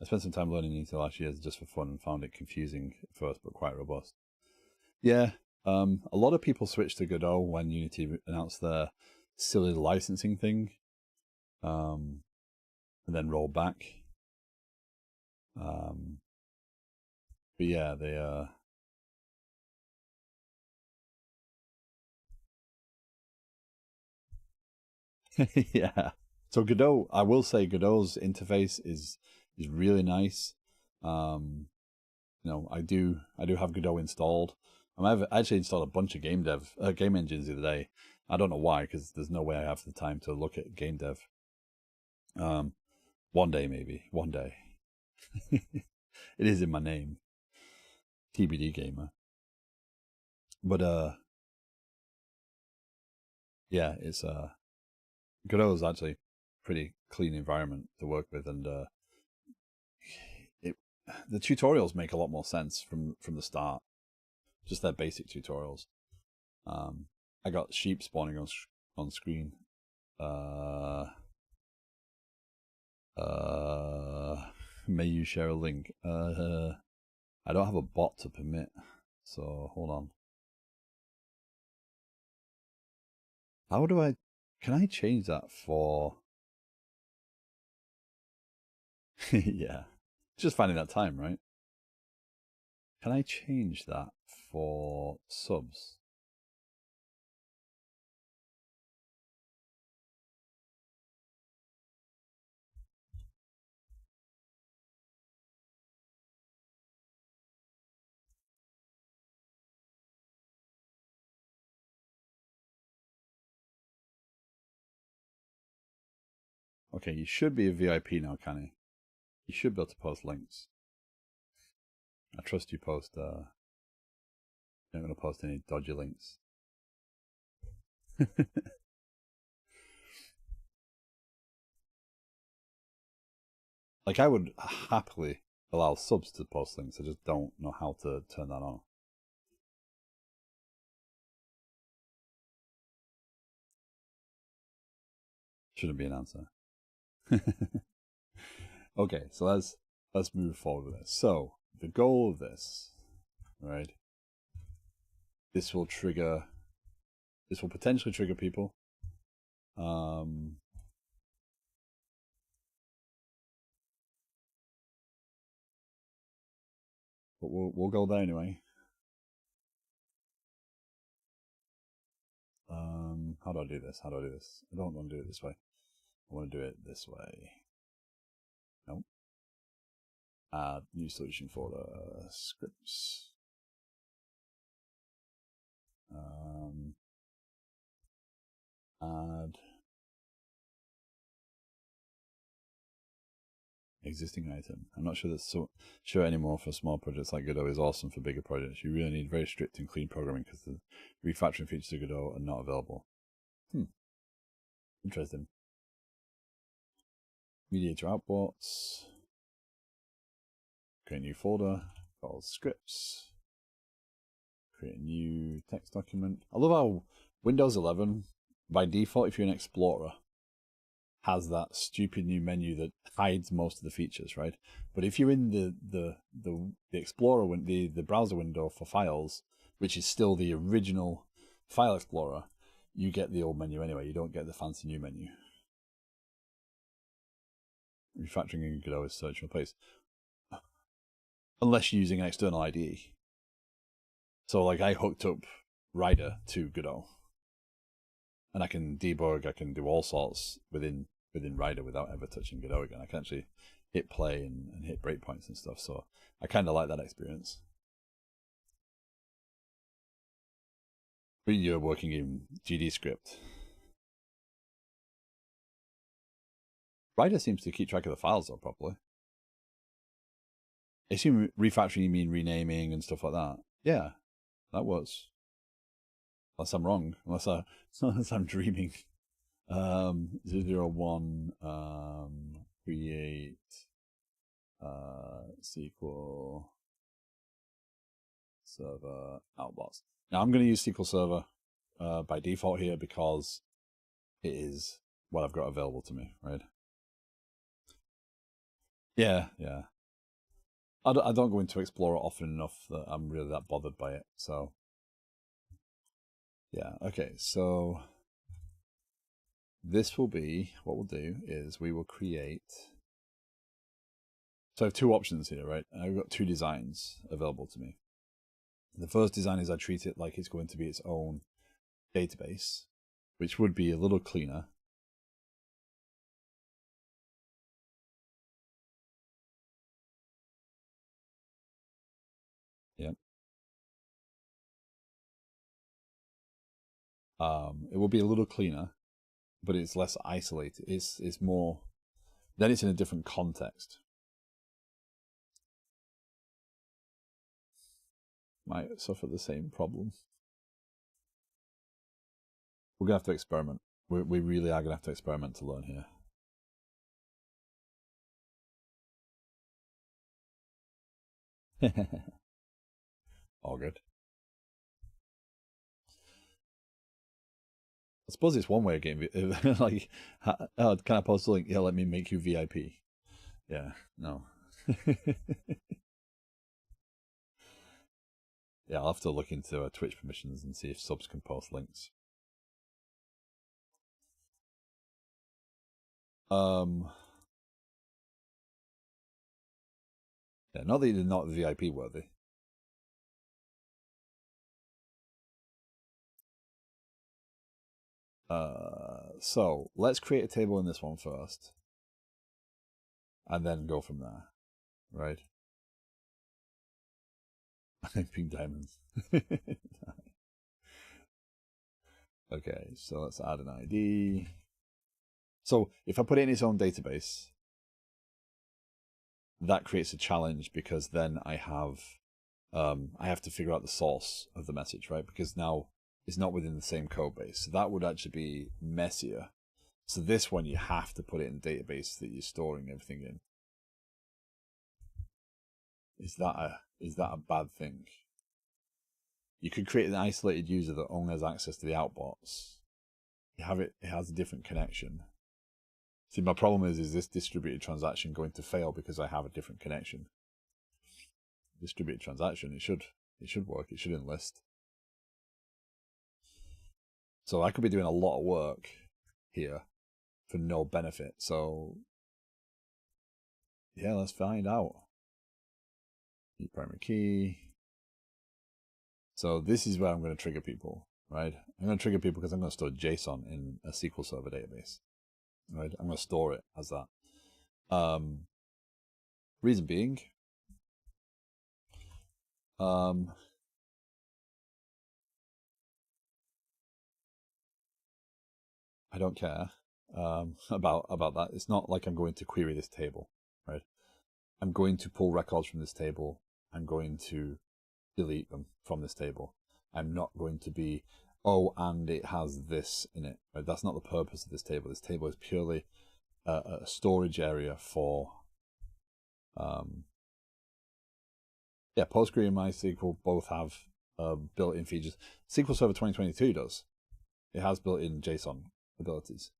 I spent some time learning Unity last year just for fun and found it confusing at first, but quite robust. Yeah, a lot of people switched to Godot when Unity announced their silly licensing thing, and then rolled back. But yeah, they yeah. So Godot, I will say Godot's interface is really nice. I do have Godot installed. I actually installed a bunch of game engines the other day. I don't know why, because there's no way I have the time to look at game dev. One day maybe, one day. It is in my name, TBD gamer. But yeah, it's Godot is actually pretty clean environment to work with, and it the tutorials make a lot more sense from the start. Just their basic tutorials. I got sheep spawning on screen. May you share a link? I don't have a bot to permit, so hold on. How do I? Can I change that for? Yeah, just finding that time, right? Can I change that for subs? Okay, you should be a VIP now, Canny. You should be able to post links. I trust you post. You're not going to post any dodgy links. Like, I would happily allow subs to post links. I just don't know how to turn that on. Shouldn't be an answer. Okay, so let's move forward with this. So the goal of this, right? This will potentially trigger people. but we'll go there anyway. How do I do this? How do I do this? I don't want to do it this way. I want to do it this way. Nope. Add new solution folder, scripts. Add existing item. I'm not sure that's so sure anymore for small projects like Godot is awesome for bigger projects. You really need very strict and clean programming because the refactoring features of Godot are not available. Interesting. Mediator Outbox. Create a new folder called scripts. Create a new text document. I love how Windows 11, by default, if you're an Explorer, has that stupid new menu that hides most of the features, right? But if you're in the Explorer, the browser window for files, which is still the original File Explorer, you get the old menu anyway. You don't get the fancy new menu. Refactoring in Godot is search and replace, unless you're using an external IDE. So, like, I hooked up Rider to Godot, and I can debug. I can do all sorts within Rider without ever touching Godot again. I can actually hit play and hit breakpoints and stuff. So I kind of like that experience. But you're working in GD script. Rider seems to keep track of the files though properly. I assume refactoring you mean renaming and stuff like that. Yeah, that works. Unless I'm wrong. Unless I'm dreaming. 001 create SQL Server Outbox. Now I'm going to use SQL Server by default here because it is what I've got available to me, right? Yeah. I don't go into Explorer often enough that I'm really that bothered by it. So yeah, okay. So this will be, what we'll do is we will create. So I have two options here, right? I've got two designs available to me. The first design is I treat it like it's going to be its own database, which would be a little cleaner. Yep. It will be a little cleaner, but it's less isolated. It's more, then it's in a different context. Might suffer the same problem. We're gonna have to experiment. We really are gonna have to experiment to learn here. All good. I suppose it's one way of getting like, oh, can I post a link? Yeah, let me make you VIP. Yeah, no. Yeah, I'll have to look into Twitch permissions and see if subs can post links. Yeah, not that they're not VIP worthy. So let's create a table in this one first, and then go from there, right? Pink diamonds. Okay, so let's add an ID. So if I put it in its own database, that creates a challenge because then I have to figure out the source of the message, right? Because now it's not within the same code base. So that would actually be messier. So this one, you have to put it in a database that you're storing everything in. Is that a bad thing? You could create an isolated user that only has access to the outbox. It has a different connection. See, my problem is this distributed transaction going to fail because I have a different connection? Distributed transaction, it should work. It should enlist. So I could be doing a lot of work here for no benefit. So yeah, let's find out. Need primary key. So this is where I'm going to trigger people, right? I'm going to trigger people because I'm going to store JSON in a SQL Server database, right? I'm going to store it as that. Reason being, I don't care about that. It's not like I'm going to query this table, right? I'm going to pull records from this table. I'm going to delete them from this table. I'm not going to be, oh, and it has this in it. Right? That's not the purpose of this table. This table is purely a storage area for, PostgreSQL and MySQL both have built-in features. SQL Server 2022 does. It has built-in JSON abilities.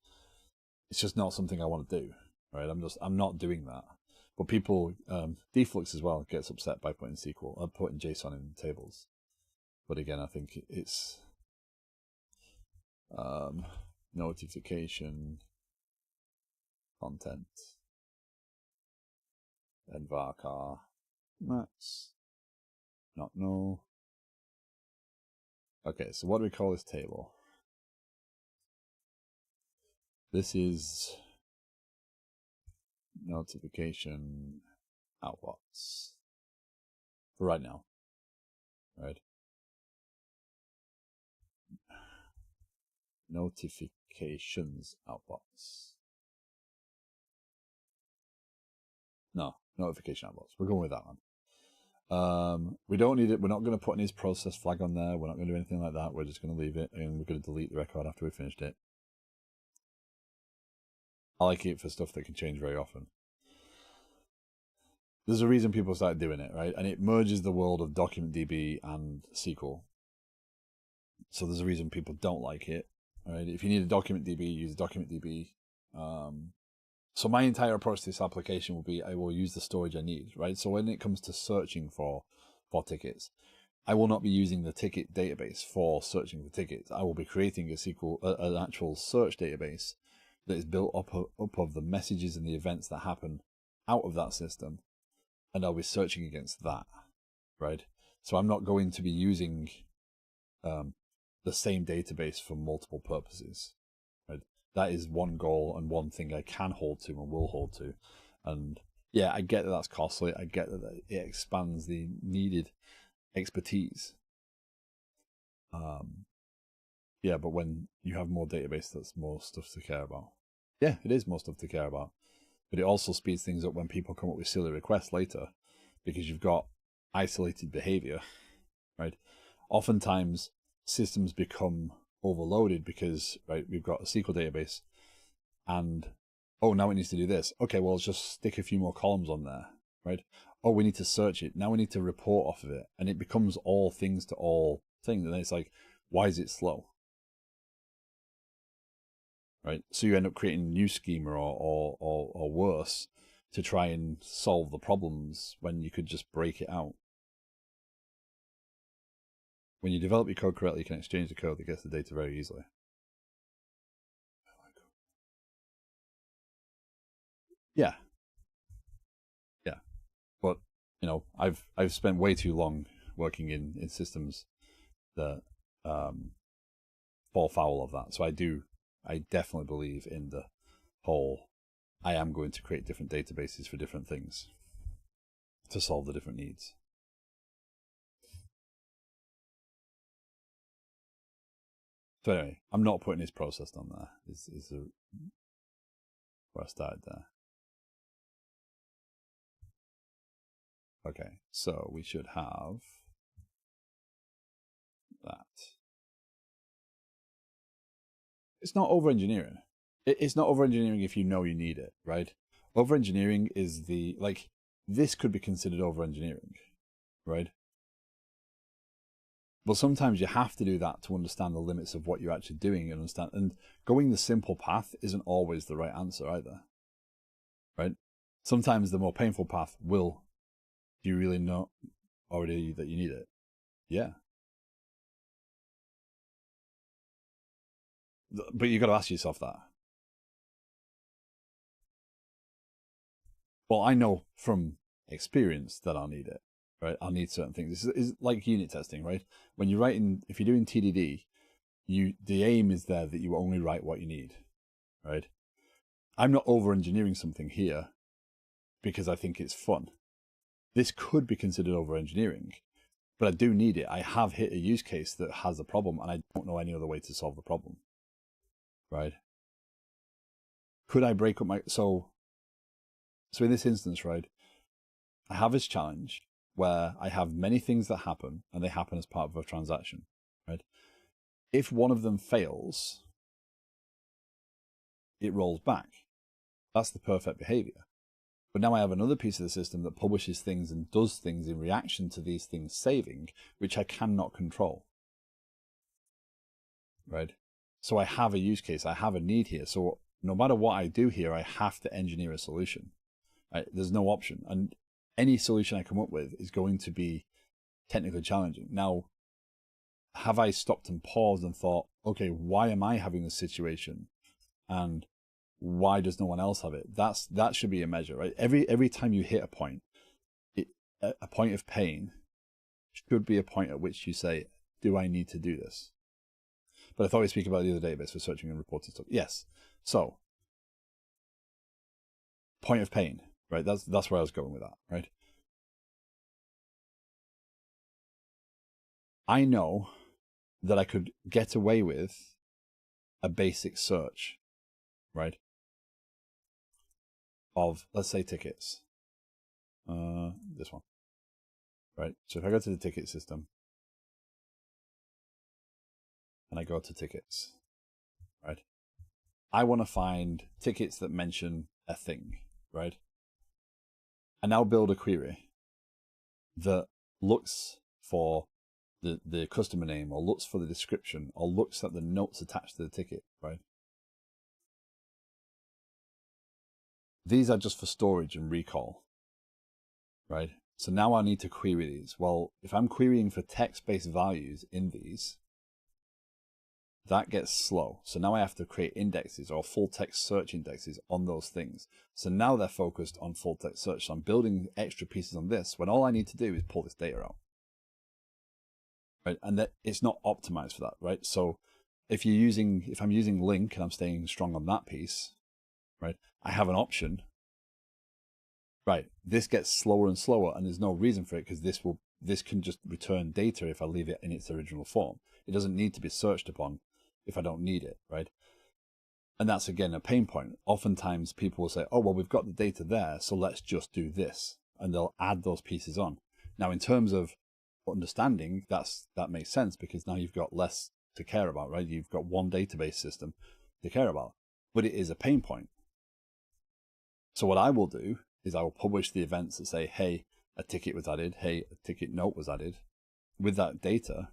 It's just not something I want to do, right? I'm not doing that. But people, Deflux as well gets upset by putting putting JSON in tables. But again, I think it's notification, content, and varchar max, not null. Okay, so what do we call this table? This is notification outbox for right now, right? Notifications outbox. No, notification outbox. We're going with that one. We don't need it. We're not going to put any process flag on there. We're not going to do anything like that. We're just going to leave it, and we're going to delete the record after we finished it. I like it for stuff that can change very often. There's a reason people started doing it, right? And it merges the world of DocumentDB and SQL. So there's a reason people don't like it, right? If you need a DocumentDB, use DocumentDB. So my entire approach to this application will be I will use the storage I need, right? So when it comes to searching for tickets, I will not be using the ticket database for searching for tickets. I will be creating an actual search database that is built up of the messages and the events that happen out of that system, and I'll be searching against that, right? So I'm not going to be using the same database for multiple purposes, right? That is one goal and one thing I can hold to and will hold to. And yeah, I get that that's costly. I get that it expands the needed expertise. Yeah, but when you have more database, that's more stuff to care about. Yeah, it is more stuff to care about. But it also speeds things up when people come up with silly requests later, because you've got isolated behavior, right? Oftentimes, systems become overloaded because, right, we've got a SQL database and, oh, now it needs to do this. Okay, well, let's just stick a few more columns on there, right? Oh, we need to search it. Now we need to report off of it. And it becomes all things to all things. And then it's like, why is it slow? Right? So you end up creating a new schema or worse to try and solve the problems when you could just break it out. When you develop your code correctly, you can exchange the code that gets the data very easily. Yeah. Yeah. But, you know, I've spent way too long working in systems that fall foul of that. So I definitely believe in the whole, I am going to create different databases for different things to solve the different needs. So anyway, I'm not putting this process on there. Is where I started there. Okay, so we should have that. It's not over-engineering. It's not over-engineering if you know you need it, right? Over-engineering is this could be considered over-engineering, right? But sometimes you have to do that to understand the limits of what you're actually doing and understand. And going the simple path isn't always the right answer either, right? Sometimes the more painful path will. Do you really know already that you need it? Yeah. But you got to ask yourself that. Well, I know from experience that I'll need it, right? I'll need certain things. This is like unit testing, right? When you're writing, if you're doing TDD, the aim is there that you only write what you need, right? I'm not over-engineering something here because I think it's fun. This could be considered over-engineering, but I do need it. I have hit a use case that has a problem, and I don't know any other way to solve the problem, right? Could I break up my... So in this instance, right, I have this challenge where I have many things that happen, and they happen as part of a transaction, right? If one of them fails, it rolls back. That's the perfect behavior. But now I have another piece of the system that publishes things and does things in reaction to these things saving, which I cannot control, right? So I have a use case, I have a need here. So no matter what I do here, I have to engineer a solution, right? There's no option. And any solution I come up with is going to be technically challenging. Now, have I stopped and paused and thought, okay, why am I having this situation? And why does no one else have it? That should be a measure, right? Every time you hit a point, a point of pain should be a point at which you say, do I need to do this? But I thought we'd speak about the other database for searching and reporting stuff. Yes. So, point of pain, right? That's where I was going with that, right? I know that I could get away with a basic search, right? Of, let's say, tickets. This one, right? So if I go to the ticket system and I go to tickets, right? I want to find tickets that mention a thing, right? I now build a query that looks for the customer name, or looks for the description, or looks at the notes attached to the ticket, right? These are just for storage and recall, right? So now I need to query these. Well, if I'm querying for text-based values in these, that gets slow. So now I have to create indexes or full text search indexes on those things. So now they're focused on full text search. So I'm building extra pieces on this when all I need to do is pull this data out, right? And that it's not optimized for that, right? So if I'm using link and I'm staying strong on that piece, right, I have an option, right? This gets slower and slower, and there's no reason for it because this can just return data if I leave it in its original form. It doesn't need to be searched upon if I don't need it, right? And that's, again, a pain point. Oftentimes people will say, oh, well, we've got the data there, so let's just do this. And they'll add those pieces on. Now, in terms of understanding, that makes sense because now you've got less to care about, right? You've got one database system to care about, but it is a pain point. So what I will do is I will publish the events that say, hey, a ticket was added, hey, a ticket note was added with that data.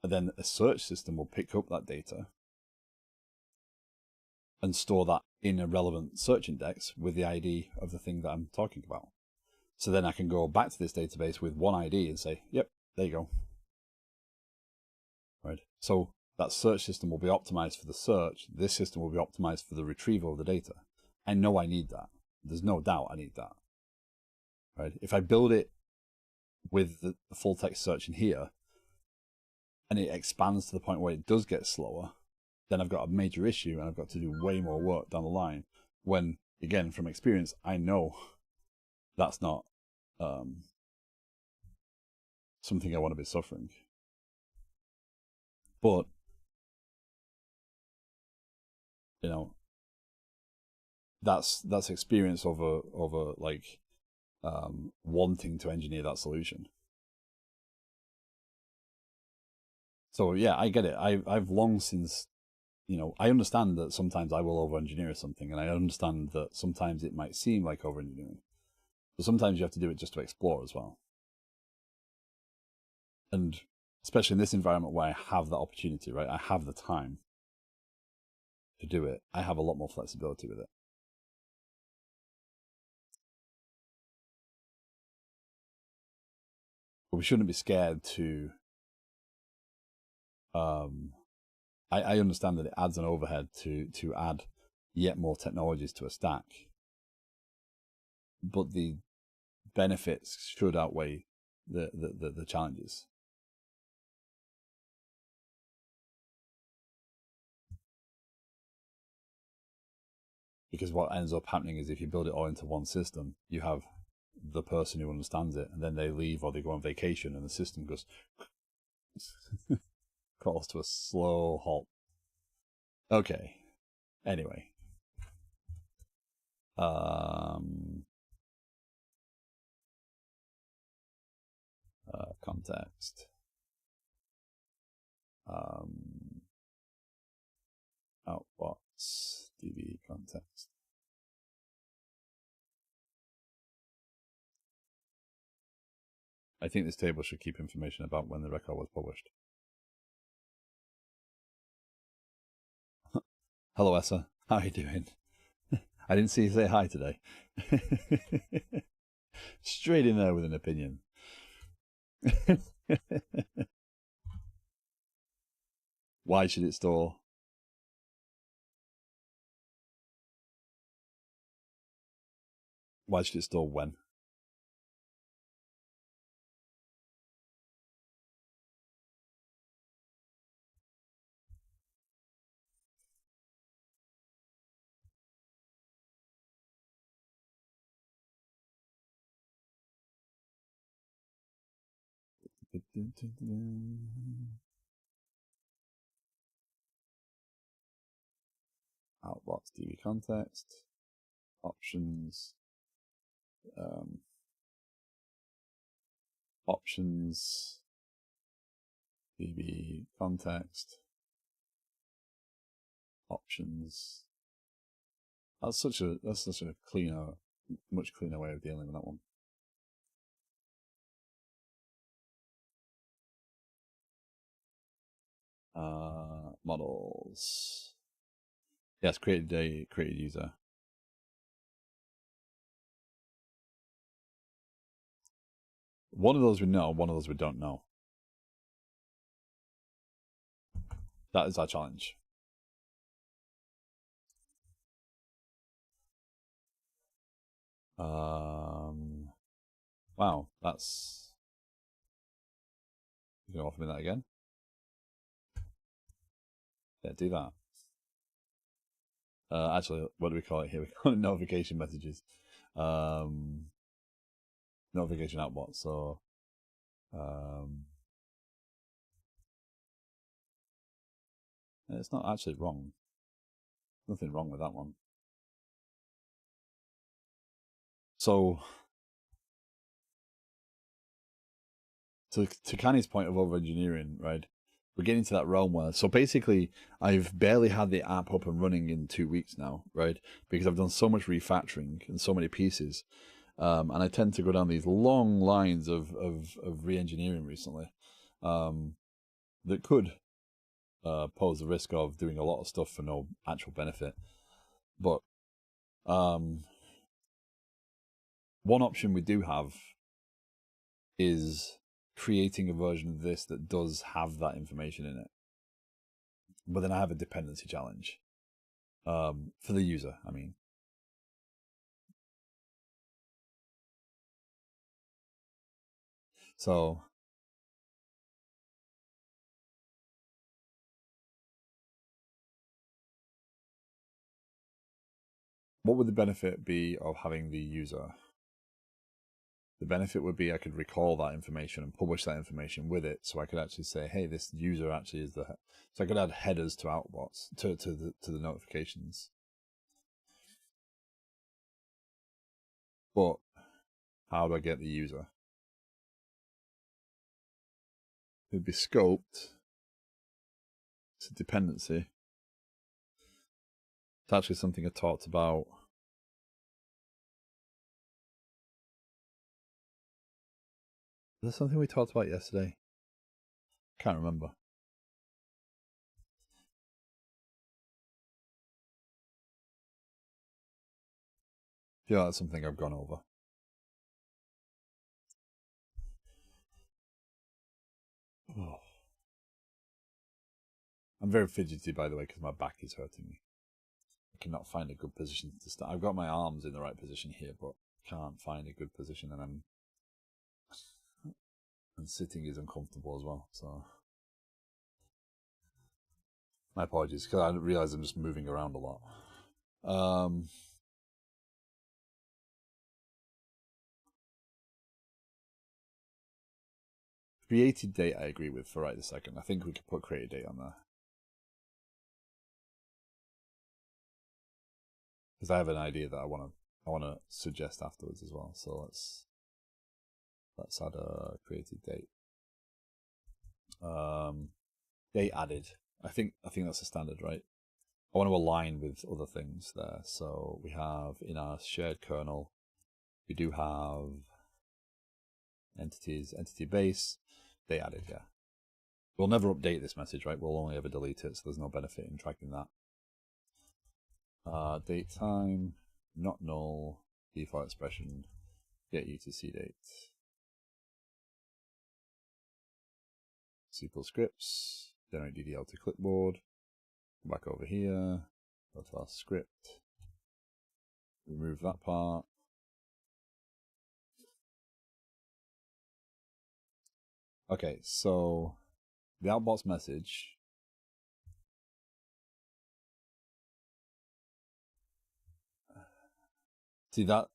And then a search system will pick up that data and store that in a relevant search index with the ID of the thing that I'm talking about. So then I can go back to this database with one ID and say, yep, there you go. Right. So that search system will be optimized for the search. This system will be optimized for the retrieval of the data. I know I need that. There's no doubt I need that. Right. If I build it with the full text search in here, and it expands to the point where it does get slower, then I've got a major issue and I've got to do way more work down the line. When, again, from experience, I know that's not something I want to be suffering. But, you know, that's experience over like wanting to engineer that solution. So yeah, I get it. I've long since, you know, I understand that sometimes I will over-engineer something, and I understand that sometimes it might seem like over-engineering. But sometimes you have to do it just to explore as well. And especially in this environment where I have that opportunity, right? I have the time to do it. I have a lot more flexibility with it. But we shouldn't be scared to I understand that it adds an overhead to add yet more technologies to a stack, but the benefits should outweigh the challenges. Because what ends up happening is if you build it all into one system, you have the person who understands it, and then they leave or they go on vacation, and the system goes calls to a slow halt. Okay. Anyway. Context. Outbox DB context. I think this table should keep information about when the record was published. Hello, Essa. How are you doing? I didn't see you say hi today. Straight in there with an opinion. Why should it store? Why should it store when? Outbox DB context, options, options, DB context, options. That's such a cleaner, much cleaner way of dealing with that one. Models. Yes, created user. One of those we know, one of those we don't know. That is our challenge. Wow, that's... You can offer me that again? Yeah, do that. Actually, what do we call it here? We call it notification messages. Notification outbox. So, it's not actually wrong. Nothing wrong with that one. So, to Kanye's point of over-engineering, right? We're getting to that realm where, so basically, I've barely had the app up and running in 2 weeks now, right? Because I've done so much refactoring and so many pieces. And I tend to go down these long lines of re-engineering recently that could pose the risk of doing a lot of stuff for no actual benefit. But one option we do have is creating a version of this that does have that information in it. But then I have a dependency challenge for the user, I mean. So what would the benefit be of having the user? The benefit would be I could recall that information and publish that information with it, so I could actually say, hey, this user actually is the... So I could add headers to Outbox, to the notifications. But how do I get the user? It would be scoped to dependency. It's actually something I talked about. Was there something we talked about yesterday? Can't remember. I feel like that's something I've gone over. Oh. I'm very fidgety, by the way, because my back is hurting me. I cannot find a good position to start. I've got my arms in the right position here, but can't find a good position, and And sitting is uncomfortable as well, so my apologies, because I realize I'm just moving around a lot. Created date I agree with for right this second. I think we could put created date on there. Because I have an idea that I wanna suggest afterwards as well. So let's add a created date. Date added. I think that's a standard, right? I want to align with other things there. So we have in our shared kernel, we do have entities, entity base, date added, yeah. We'll never update this message, right? We'll only ever delete it, so there's no benefit in tracking that. Date time, not null, default expression, get UTC date. SQL scripts, generate DDL to clipboard, come back over here, go to our script, remove that part. Okay, so the Outbox message. See that?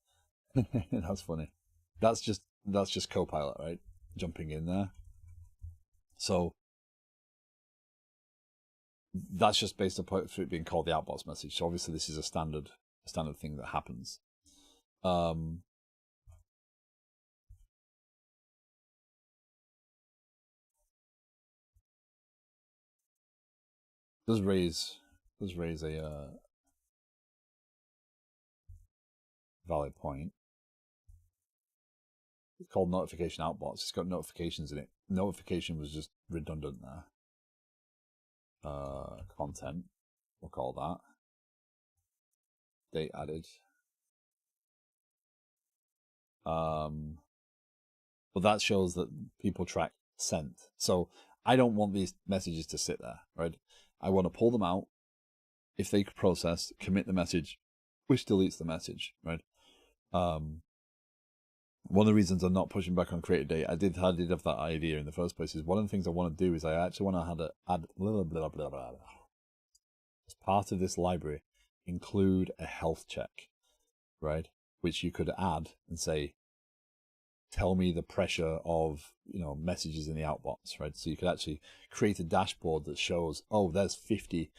That's funny. That's just Copilot, right? Jumping in there. So that's just based upon it being called the Outbox message. So obviously this is a standard thing that happens. Does raise a valid point. It's called notification outbox. It's got notifications in it. Notification was just redundant there. Content, we'll call that. Date added. But that shows that people track sent. So I don't want these messages to sit there, right? I want to pull them out. If they could process, commit the message, which deletes the message, right? One of the reasons I'm not pushing back on created date, I did have that idea in the first place, is one of the things I want to do is I actually want to add blah, blah, blah, blah, as part of this library, include a health check, right? Which you could add and say, tell me the pressure of, messages in the outbox, right? So you could actually create a dashboard that shows, oh, there's 50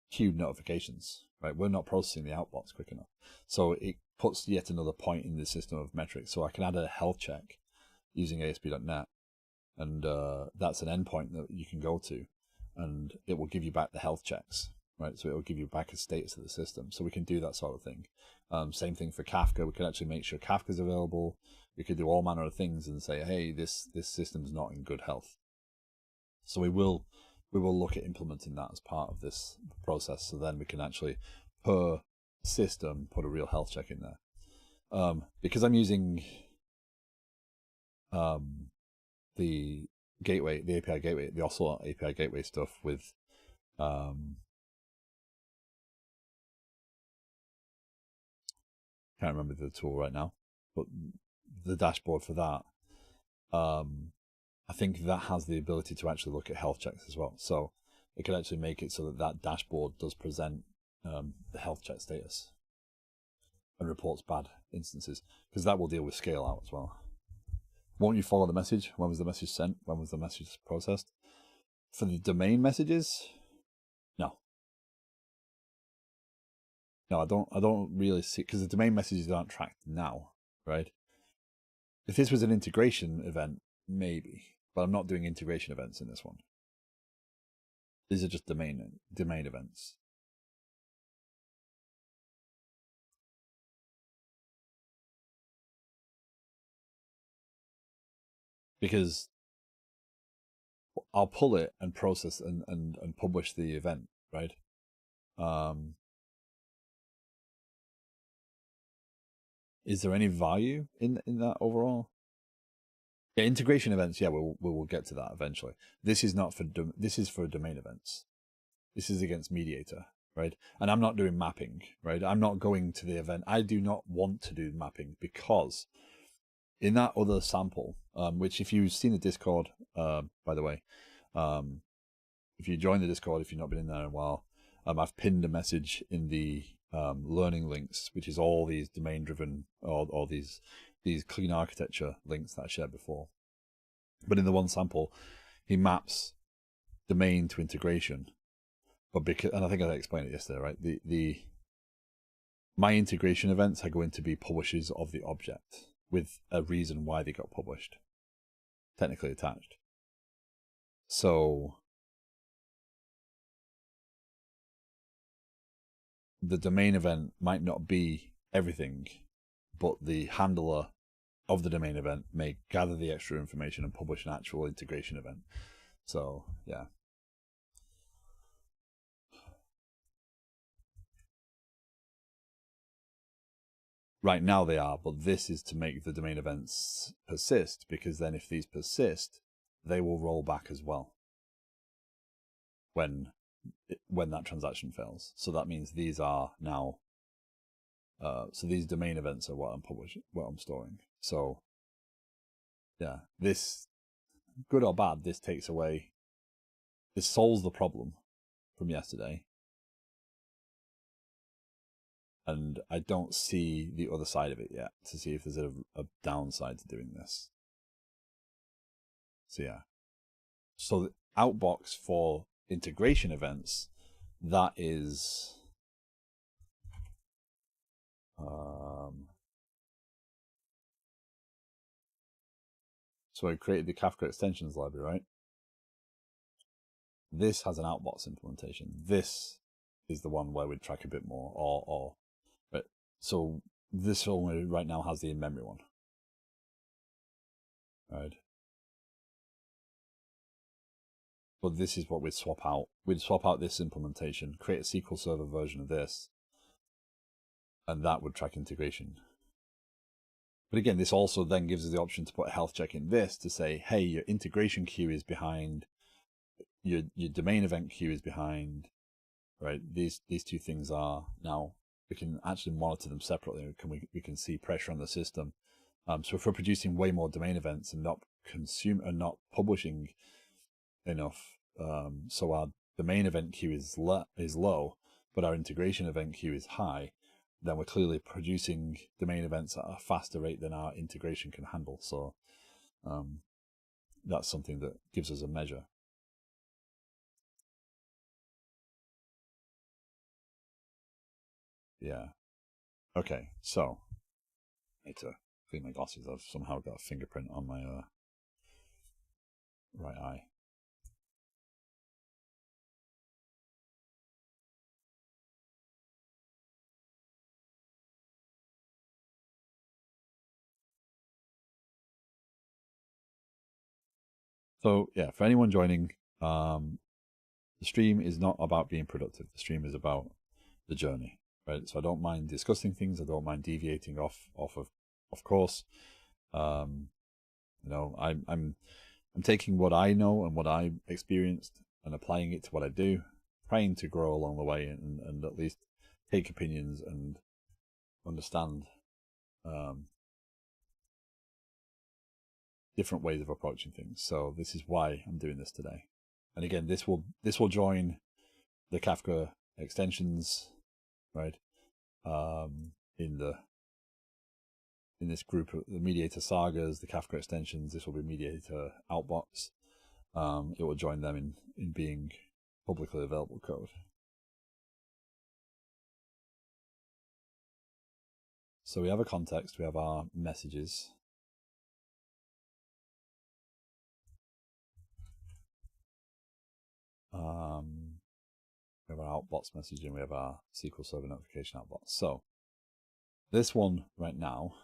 queued notifications, right? We're not processing the outbox quick enough. So it puts yet another point in the system of metrics. So I can add a health check using ASP.NET, and that's an endpoint that you can go to, and it will give you back the health checks, right? So it will give you back a status of the system. So we can do that sort of thing. Same thing for Kafka. We can actually make sure Kafka's available. We could do all manner of things and say, hey, this system's not in good health. So we will look at implementing that as part of this process. So then we can actually, per system, put a real health check in there. Because I'm using the gateway, the API gateway, the Ocelot API gateway stuff with can't remember the tool right now, but the dashboard for that, I think that has the ability to actually look at health checks as well. So it could actually make it so that dashboard does present the health check status and reports bad instances, because that will deal with scale out as well. Won't you follow the message? When was the message sent? When was the message processed? For the domain messages, no. No, I don't really see, because the domain messages aren't tracked now, right? If this was an integration event, maybe, but I'm not doing integration events in this one. These are just domain events. Because I'll pull it and process and publish the event, right? Is there any value in that overall? Yeah, integration events. Yeah, we'll get to that eventually. This is not for this is for domain events. This is against Mediator, right? And I'm not doing mapping, right? I'm not going to the event. I do not want to do mapping, because in that other sample, which if you've seen the Discord, by the way, if you join the Discord, if you've not been in there in a while, I've pinned a message in the learning links, which is all these domain-driven or these clean architecture links that I shared before. But in the one sample, he maps domain to integration. But because, and I think I explained it yesterday, right? My integration events are going to be publishers of the object with a reason why they got published, technically attached. So the domain event might not be everything, but the handler of the domain event may gather the extra information and publish an actual integration event. So yeah. Right now they are, but this is to make the domain events persist, because then if these persist, they will roll back as well when that transaction fails. So that means these are now, so these domain events are what I'm storing. So yeah, this, good or bad, this solves the problem from yesterday. And I don't see the other side of it yet to see if there's a downside to doing this. So yeah. So the Outbox for integration events, that is so I created the Kafka extensions library, right? This has an Outbox implementation. This is the one where we'd track a bit more, but so this only right now has the in-memory one, right? But this is what we'd swap out. We'd swap out this implementation, create a SQL Server version of this, and that would track integration. But again, this also then gives us the option to put a health check in this to say, hey, your integration queue is behind, your domain event queue is behind, right? These two things are now, we can actually monitor them separately. We can see pressure on the system. So if we're producing way more domain events and not publishing enough, so our domain event queue is low, but our integration event queue is high, then we're clearly producing domain events at a faster rate than our integration can handle. So that's something that gives us a measure. Yeah. Okay, so I need to clean my glasses. I've somehow got a fingerprint on my right eye. So yeah, for anyone joining, the stream is not about being productive. The stream is about the journey, right? So I don't mind discussing things. I don't mind deviating off of course. You know, I'm taking what I know and what I experienced and applying it to what I do, trying to grow along the way and at least take opinions and understand different ways of approaching things. So this is why I'm doing this today. And again, this will join the Kafka extensions, right? In this group of the Mediator sagas, the Kafka extensions, this will be Mediator Outbox. It will join them in being publicly available code. So we have a context, we have our messages. We have our Outbox messaging, we have our SQL Server notification Outbox. So this one right now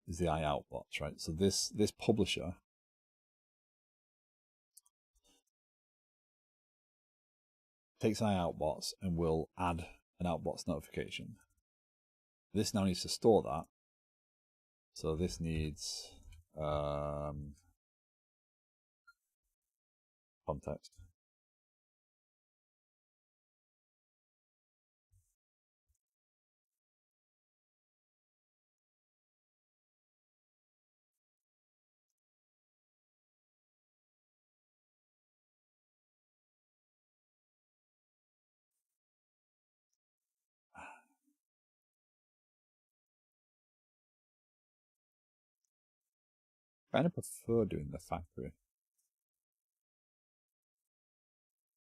is the Outbox, right? So this publisher takes an Outbox and will add an Outbox notification. This now needs to store that. So this needs context. kind of prefer doing the factory.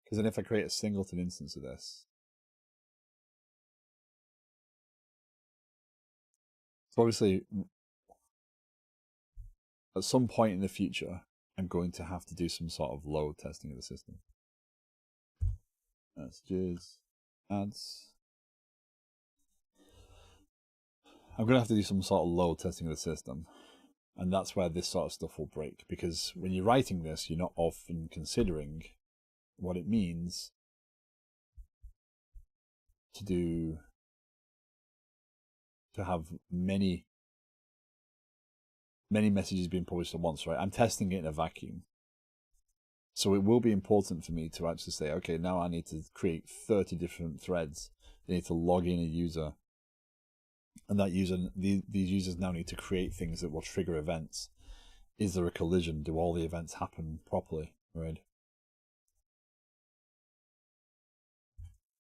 Because then if I create a singleton instance of this, so obviously at some point in the future, I'm going to have to do some sort of load testing of the system. Messages, ads. I'm going to have to do some sort of load testing of the system. And that's where this sort of stuff will break. Because when you're writing this, you're not often considering what it means to have many messages being published at once, right? I'm testing it in a vacuum. So it will be important for me to actually say, okay, now I need to create 30 different threads. They need to log in a user. And that user, these users now need to create things that will trigger events. Is there a collision? Do all the events happen properly, right?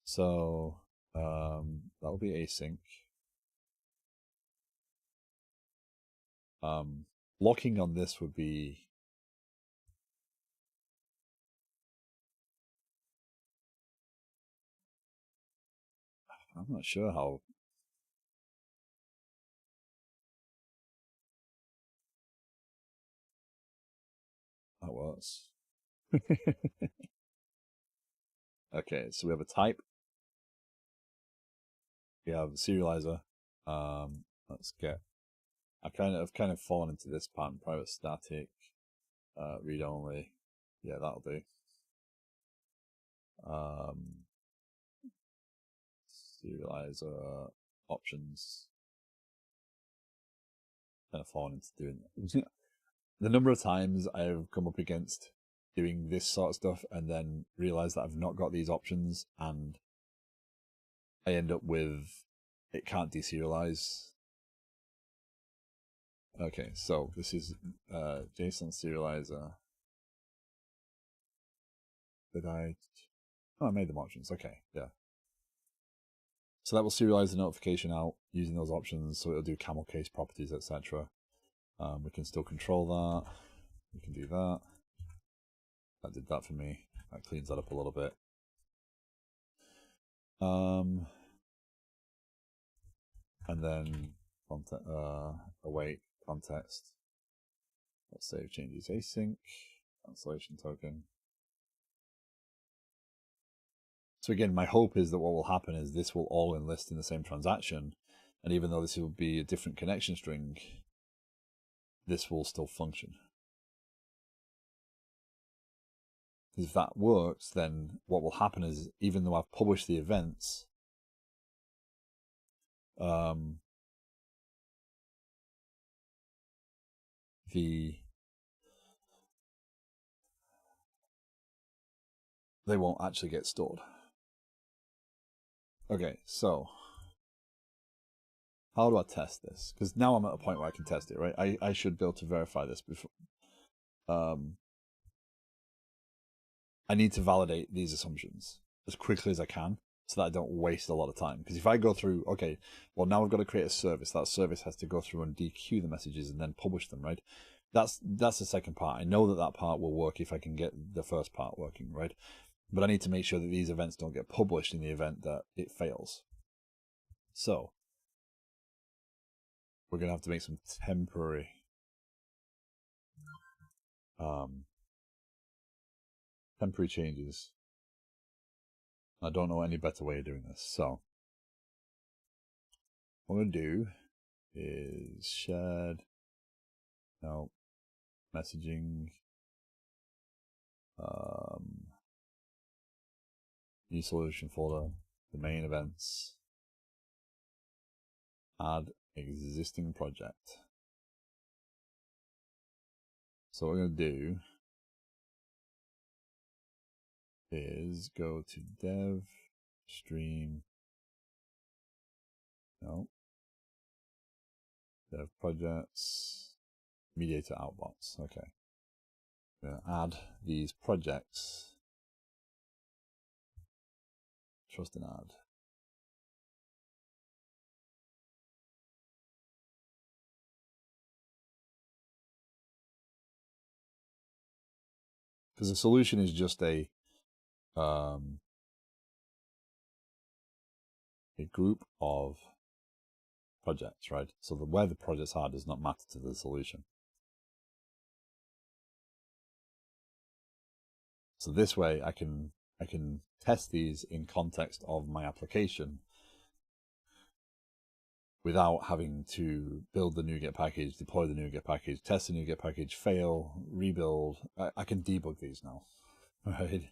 So that'll be async. Locking on this would be I'm not sure how that works. Okay, so we have a type. We have a serializer. Let's get. I've kind of fallen into this pattern: private static, read only. Yeah, that'll do. Serializer options. Kind of fallen into doing that. The number of times I've come up against doing this sort of stuff and then realize that I've not got these options and I end up with it can't deserialize. Okay, so this is JSON serializer. Did I? Oh, I made them options. Okay, yeah. So that will serialize the notification out using those options. So it'll do camel case properties, etc. We can still control that. We can do that. That did that for me. That cleans that up a little bit. And then await context. Let's save changes async, cancellation token. So again, my hope is that what will happen is this will all enlist in the same transaction. And even though this will be a different connection string, this will still function. If that works, then what will happen is even though I've published the events, they won't actually get stored. Okay, so how do I test this? Because now I'm at a point where I can test it, right? I should be able to verify this before. I need to validate these assumptions as quickly as I can so that I don't waste a lot of time. Because if I go through, okay, well, now I've got to create a service. That service has to go through and dequeue the messages and then publish them, right? That's the second part. I know that part will work if I can get the first part working, right? But I need to make sure that these events don't get published in the event that it fails. So we're going to have to make some temporary changes. I don't know any better way of doing this. So what I'm going to do is shared, no, messaging, new solution folder, the main events, add existing project. So what we're going to do is go to dev, stream, no, dev projects, Mediator Outbox. Okay. We're going to add these projects, trust and add. because a solution is just a group of projects, right? So where the projects are does not matter to the solution. So this way I can test these in context of my application without having to build the NuGet package, deploy the NuGet package, test the NuGet package, fail, rebuild. I can debug these now, right?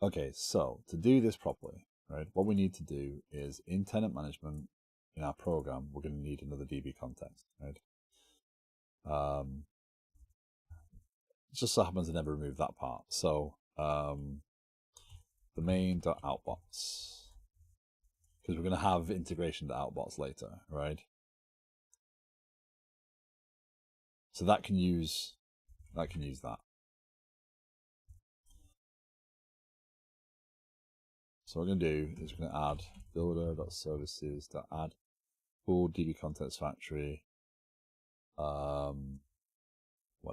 Okay, so to do this properly, right, what we need to do is in tenant management in our program, we're going to need another DB context, right? It just so happens I never removed that part. So the main.outbox, because we're going to have integration to Outbox later, right? So that can use that. So what we're going to do is we're going to add builder.services.add full DB context factory. What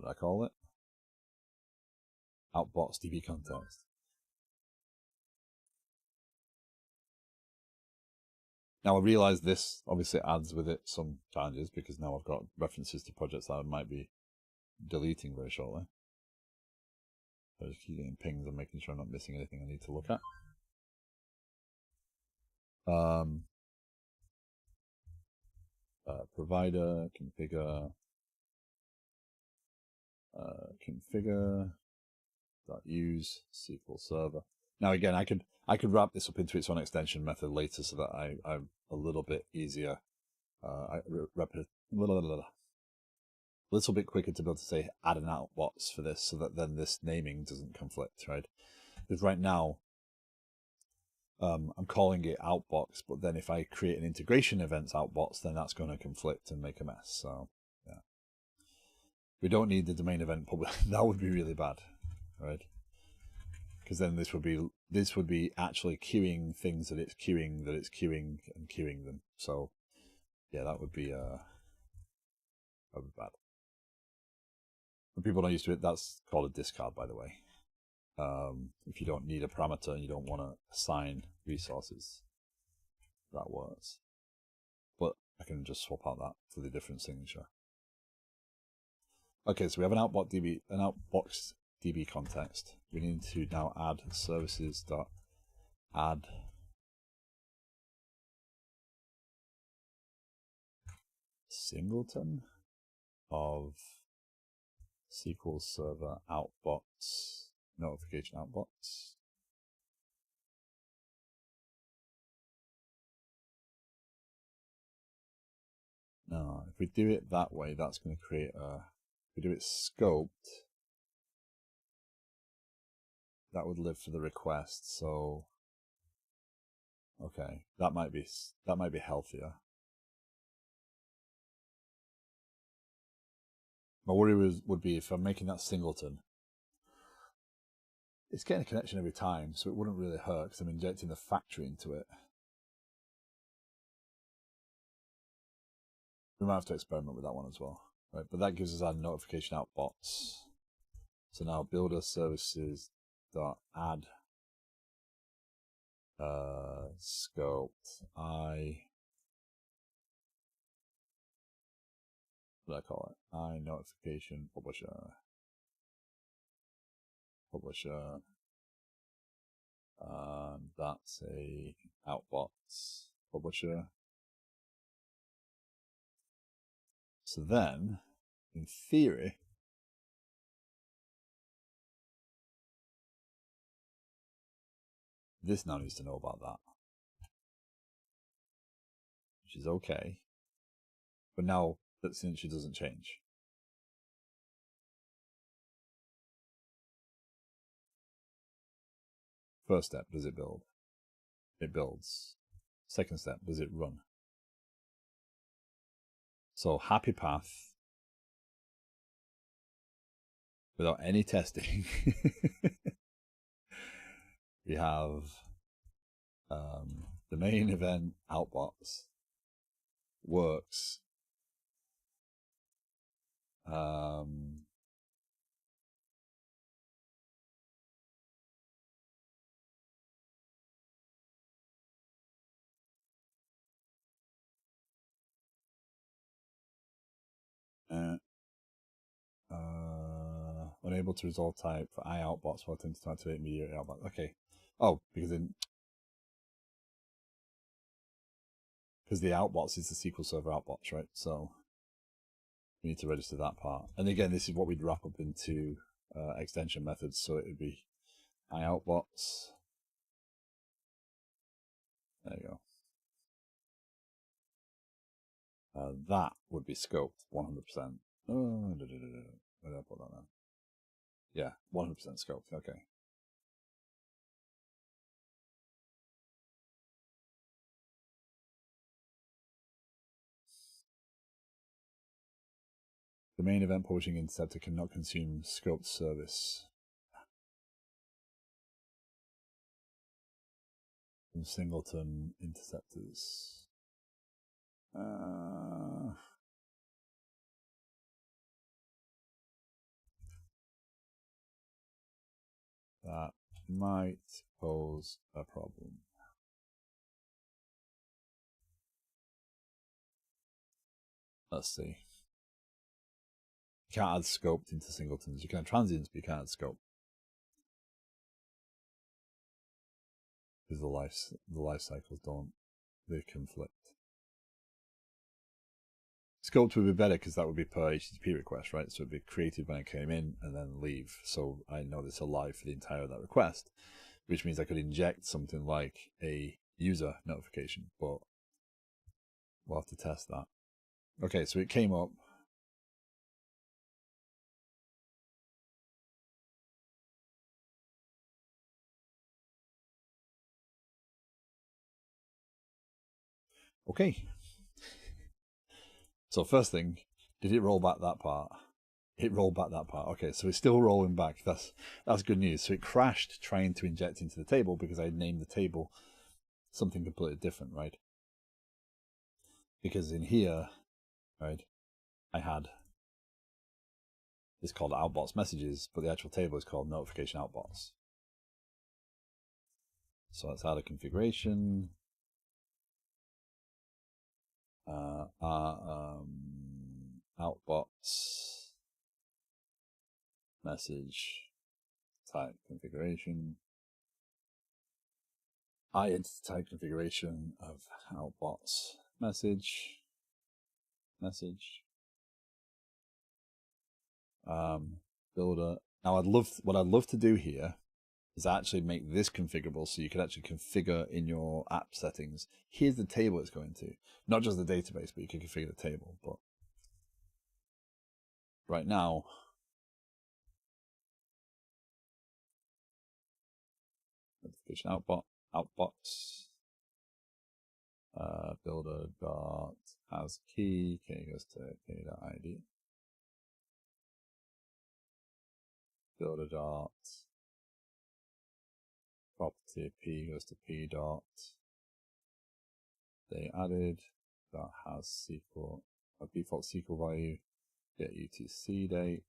did I call it? Outbox DB context. Now I realize this obviously adds with it some challenges because now I've got references to projects that I might be deleting very shortly. So I just keep getting pings and making sure I'm not missing anything I need to look at. Provider, configure, configure.use SQL Server. Now again, I could wrap this up into its own extension method later so that I'm a little bit easier, a little bit quicker to be able to say add an outbox for this, so that then this naming doesn't conflict, right? Because right now, I'm calling it Outbox, but then if I create an integration events Outbox, then that's going to conflict and make a mess. So yeah, we don't need the domain event public. That would be really bad, right? Because then this would be actually queuing things that it's queuing and queuing them. So yeah, that would be bad. When people don't used to it, that's called a discard, by the way. If you don't need a parameter and you don't want to assign resources, that works. But I can just swap out that for the different signature. Okay, so we have an Outbox DB context. We need to now add services.add singleton of SQL Server Outbox notification Outbox. Now, if we do it that way, that's going to create a. If we do it scoped, that would live for the request. So, okay, that might be healthier. My worry would be if I'm making that singleton, it's getting a connection every time, so it wouldn't really hurt because I'm injecting the factory into it. We might have to experiment with that one as well, right? But that gives us our notification Outbox. So now builder services dot add scoped what do I call it? Notification publisher, and that's a Outbox publisher. So then, in theory, this now needs to know about that, which is okay. But now that signature doesn't change. First step, does it build? It builds. Second step, does it run? So happy path without any testing. We have the main event Outbox works. unable to resolve type for Outbox while attempting to activate Mediator Outbox. Okay. Oh, because the Outbox is the SQL Server Outbox, right? So we need to register that part. And again, this is what we'd wrap up into extension methods. So it would be Outbox. There you go. That would be scoped 100%. Oh, where did I put that now? Yeah, 100% scoped. Okay. The main event publishing interceptor cannot consume scoped service from singleton interceptors. That might pose a problem. Let's see. You can't add scoped into singletons. You can add transients, but you can't add scope. Because the life cycles they conflict. Scoped would be better because that would be per HTTP request, right? So it'd be created when I came in and then leave. So I know it's alive for the entire of that request, which means I could inject something like a user notification, but we'll have to test that. Okay, so it came up. Okay. So first thing, did it roll back that part? It rolled back that part. Okay, so it's still rolling back. That's good news. So it crashed trying to inject into the table because I named the table something completely different, right? Because in here, right, I had it's called Outbox messages, but the actual table is called notification Outbox. So let's add a configuration. Outbox message type configuration. Entity type configuration of Outbox message. Builder. Now what I'd love to do here is actually make this configurable so you can actually configure in your app settings. Here's the table it's going to, not just the database, but you can configure the table. But right now, notification outbox builder dot as key goes to k.id builder dot property p goes to p dot they added that has SQL a default SQL value, get UTC date.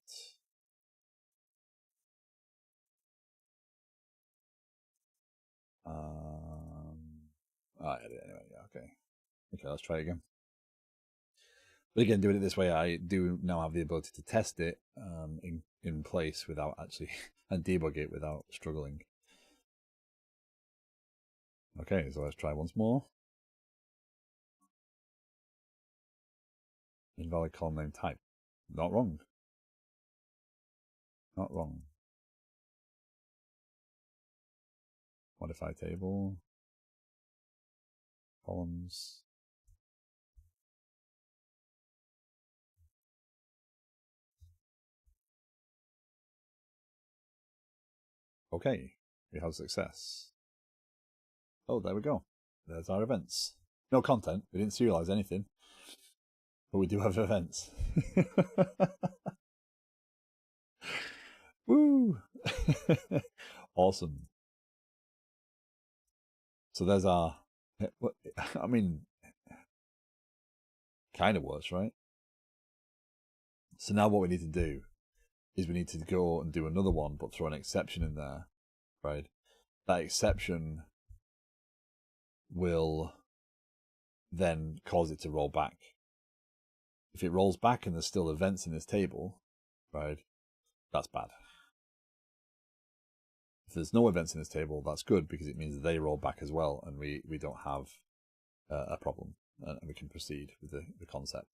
Anyway, yeah, okay, let's try again. But again, doing it this way, I do now have the ability to test it in place without actually and debug it without struggling. Okay, so let's try once more. Invalid column name type. Not wrong. Not wrong. Modify table. Columns. Okay, we have success. Oh, there we go. There's our events. No content. We didn't serialize anything. But we do have events. Woo! Awesome. So there's our, I mean, kind of works, right? So now what we need to do is we need to go and do another one, but throw an exception in there, right? That exception will then cause it to roll back. If it rolls back and there's still events in this table, right, that's bad. If there's no events in this table, that's good because it means they roll back as well, and we don't have a problem, and we can proceed with the concept.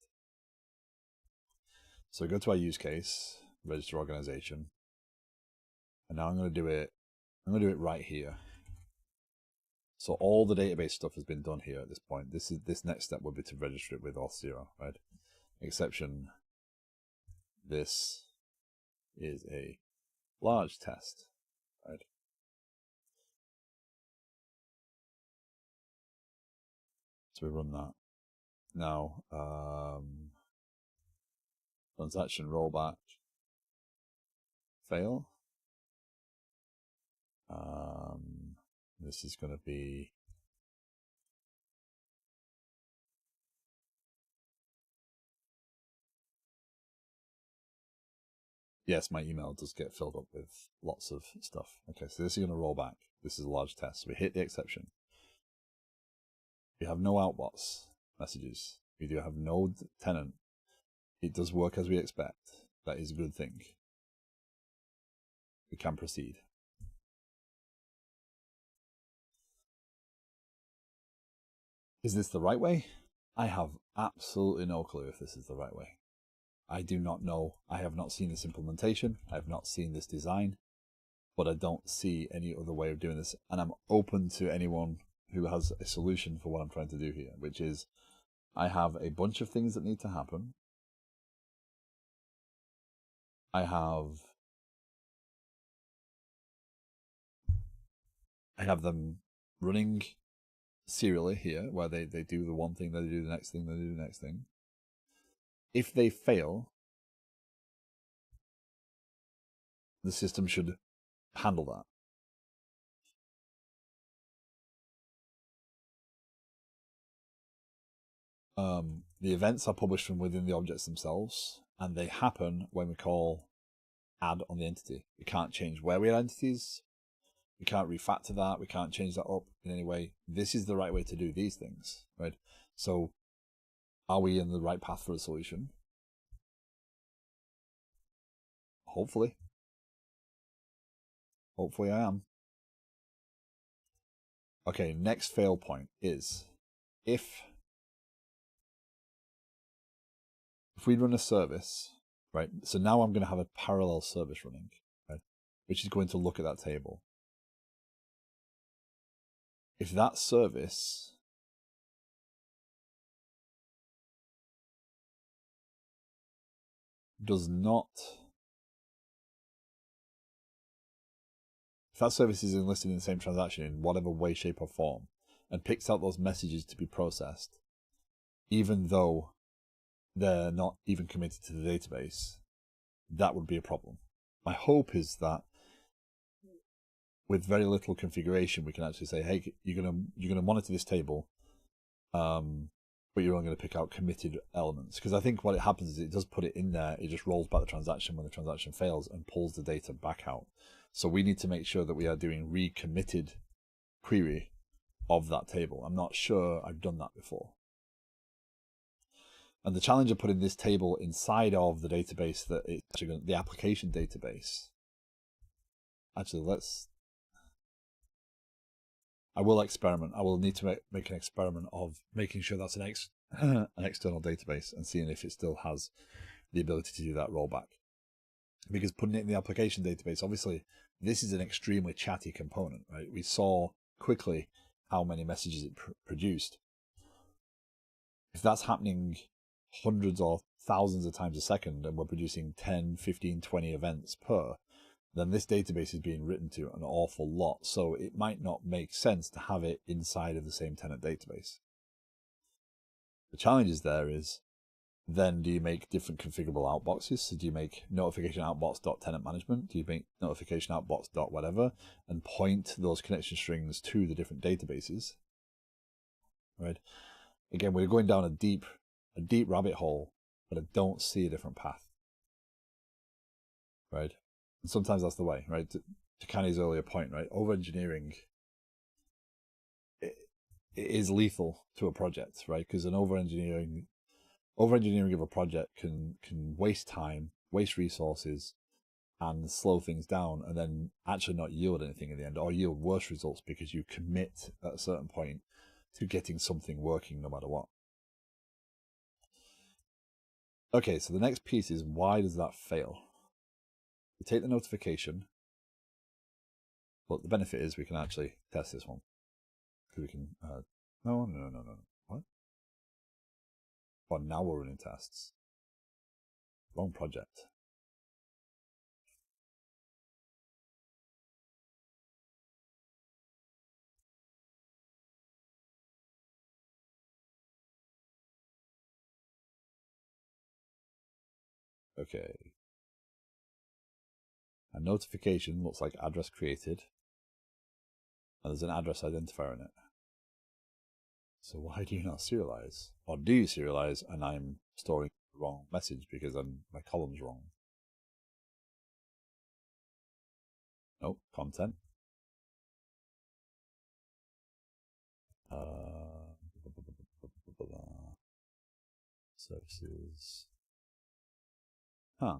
So we go to our use case, register organization, and now I'm going to do it right here. So all the database stuff has been done here at this point. This next step would be to register it with auth0, right? Exception, this is a large test, right? So we run that. Now, transaction rollback, fail. This is going to be yes, my email does get filled up with lots of stuff. Okay, so this is going to roll back. This is a large test. So we hit the exception. We have no Outbox messages. We do have no tenant. It does work as we expect. That is a good thing. We can proceed. Is this the right way? I have absolutely no clue if this is the right way. I do not know. I have not seen this implementation. I have not seen this design, but I don't see any other way of doing this. And I'm open to anyone who has a solution for what I'm trying to do here, which is I have a bunch of things that need to happen. I have them running serially here, where they do the one thing, they do the next thing, they do the next thing. If they fail, the system should handle that. The events are published from within the objects themselves, and they happen when we call add on the entity. We can't change where we add entities. We can't refactor that. We can't change that up in any way. This is the right way to do these things, right? So are we in the right path for a solution? Hopefully. Hopefully I am. Okay, next fail point is if we run a service, right? So now I'm going to have a parallel service running, right? Which is going to look at that table. If that service does not, if that service is enlisted in the same transaction in whatever way, shape, or form, and picks out those messages to be processed, even though they're not even committed to the database, that would be a problem. My hope is that with very little configuration, we can actually say, hey, you're gonna monitor this table, but you're only going to pick out committed elements. Because I think what it happens is it does put it in there, it just rolls back the transaction when the transaction fails and pulls the data back out. So we need to make sure that we are doing recommitted query of that table. I'm not sure I've done that before. And the challenge of putting this table inside of the database that it's actually going to, the application database. Actually, I will experiment. I will need to make an experiment of making sure that's an external database and seeing if it still has the ability to do that rollback. Because putting it in the application database, obviously, this is an extremely chatty component, right? We saw quickly how many messages it produced. If that's happening hundreds or thousands of times a second and we're producing 10, 15, 20 events per, then this database is being written to an awful lot. So it might not make sense to have it inside of the same tenant database. The challenge is there is, then do you make different configurable outboxes? So do you make notification outbox.tenant management? Do you make notification outbox.whatever and point those connection strings to the different databases? Right. Again, we're going down a deep rabbit hole, but I don't see a different path. Right. And sometimes that's the way, right? To Kenny's earlier point, right? Over-engineering it is lethal to a project, right? Because an over-engineering of a project can waste time, waste resources, and slow things down and then actually not yield anything in the end, or yield worse results because you commit at a certain point to getting something working no matter what. Okay, so the next piece is, why does that fail? We take the notification, but the benefit is we can actually test this one. Because we can, no. What? Well, now we're running tests. Wrong project. Okay. A notification looks like address created, and there's an address identifier in it. So why do you not serialize? Or do you serialize and I'm storing the wrong message because my column's wrong? Nope, content. Services. Huh.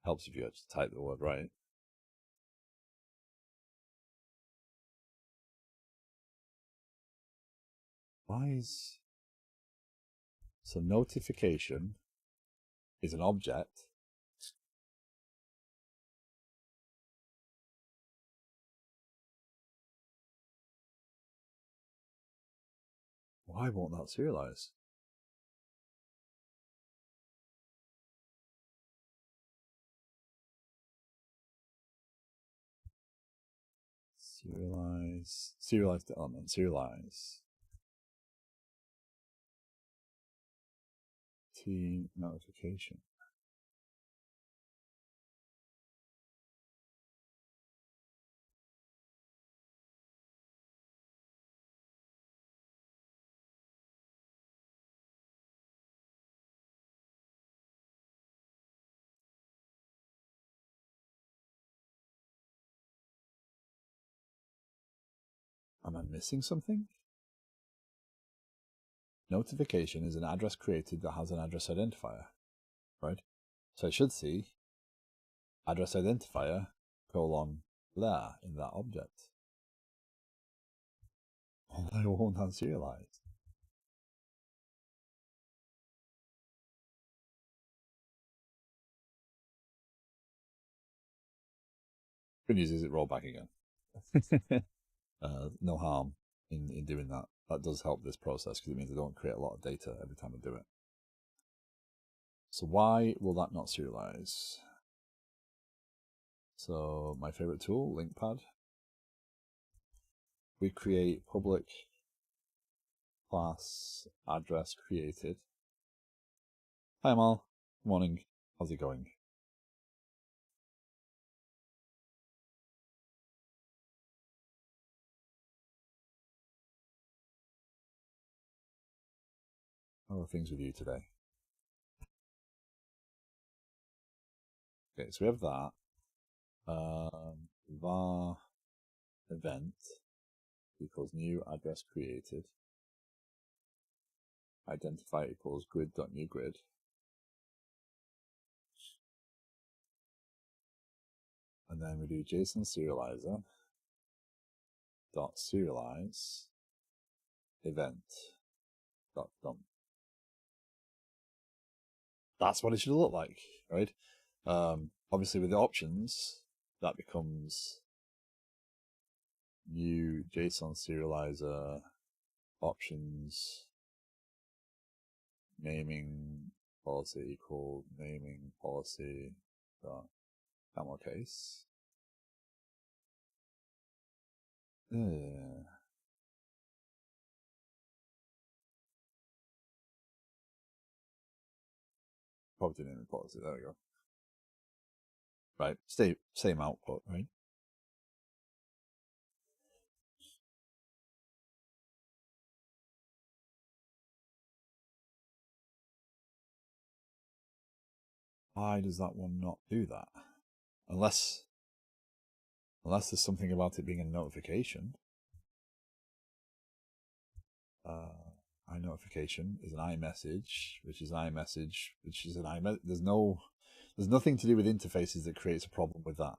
Helps if you actually type the word right. Why is... So notification is an object. Why won't that serialize? Serialize the element, serialize. Team notification. Am I missing something? Notification is an address created that has an address identifier, right? So I should see address identifier colon there in that object. Why won't that serialize? Good news is it rolled back again. No harm in doing that. That does help this process because it means I don't create a lot of data every time I do it. So why will that not serialize? So my favorite tool, LinkPad. We create public class address created. Hi Amal, good morning. How's it going? How are things with you today? Okay, so we have that. Var event equals new address created. Identifier equals grid.newGrid. And then we do JSON serializer dot serialize event dot dump. That's what it should look like, right? Obviously with the options, that becomes new JSON serializer options naming policy equal naming policy dot camel case. Property naming policy, there we go. Right, same output, right? Why does that one not do that? Unless there's something about it being a notification. iNotification is an iMessage, which is an iMessage, which is an iMessage. There's nothing to do with interfaces that creates a problem with that.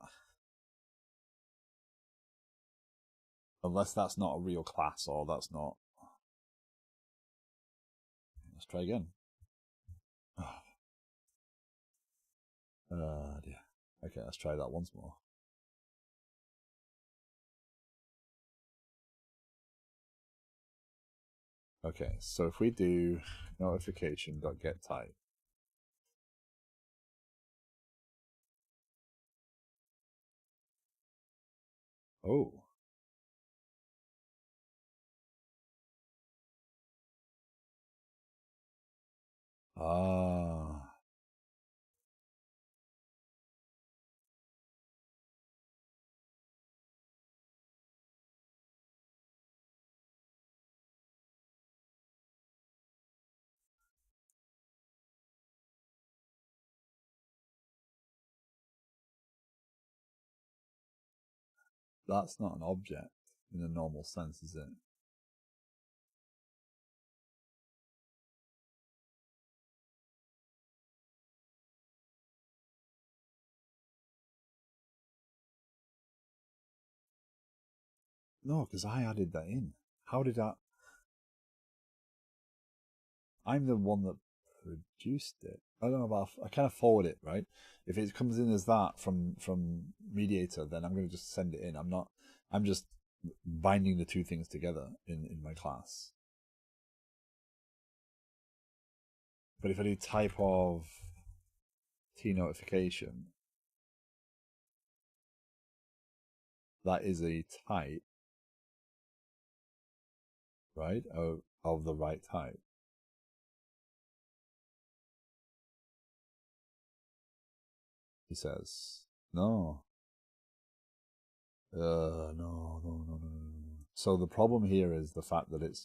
Unless that's not a real class or that's not. Let's try again. Dear. Okay, let's try that once more. Okay, so if we do notification.getType, oh, ah, that's not an object in the normal sense, is it? No, because I added that in. How did I? I'm the one that produced it. I don't know about. I kind of forward it, right? If it comes in as that from Mediator, then I'm going to just send it in. I'm not. I'm just binding the two things together in my class. But if I do type of T notification, that is a type, right? Of the right type. He says, no. No. So the problem here is the fact that it's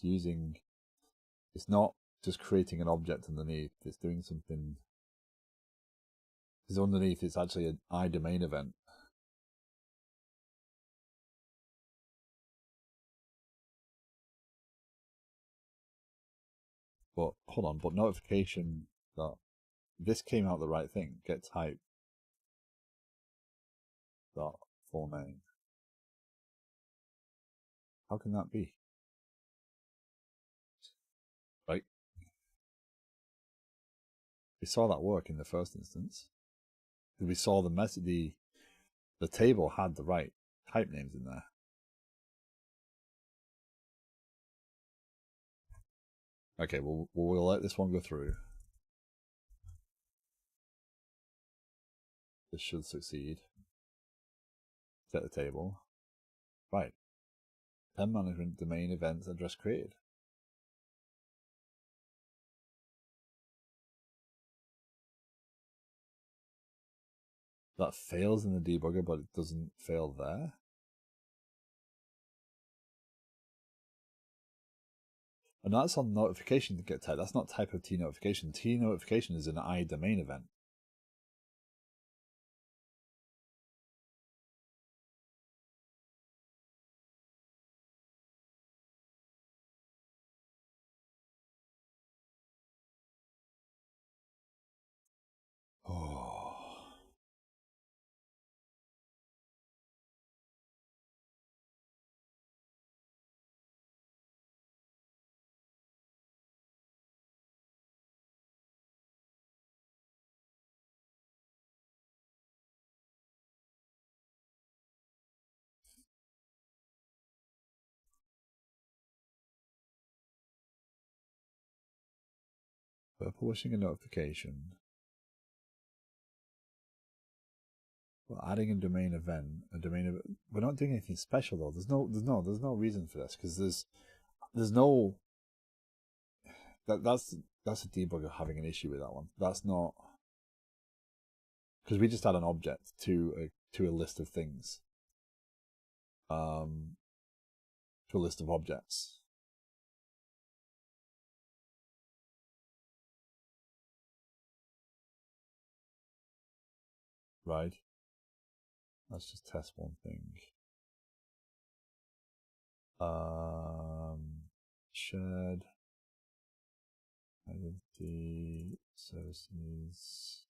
not just creating an object underneath, it's doing something. Because underneath it's actually an iDomain event. But hold on, but notification that this came out the right thing. Get type dot full name. How can that be? Right? We saw that work in the first instance. We saw the table had the right type names in there. Okay, well we'll let this one go through. This should succeed. Set the table. Right. Pen management domain events address created. That fails in the debugger, but it doesn't fail there. And that's on notification to get type. That's not type of T notification. T notification is an iDomain event. Oh. We're publishing a notification. We're adding a domain event. We're not doing anything special though. There's no reason for this because there's no. That's a debugger having an issue with that one. That's not because we just add an object to a list of things. To a list of objects. Right? Let's just test one thing. shared identity services,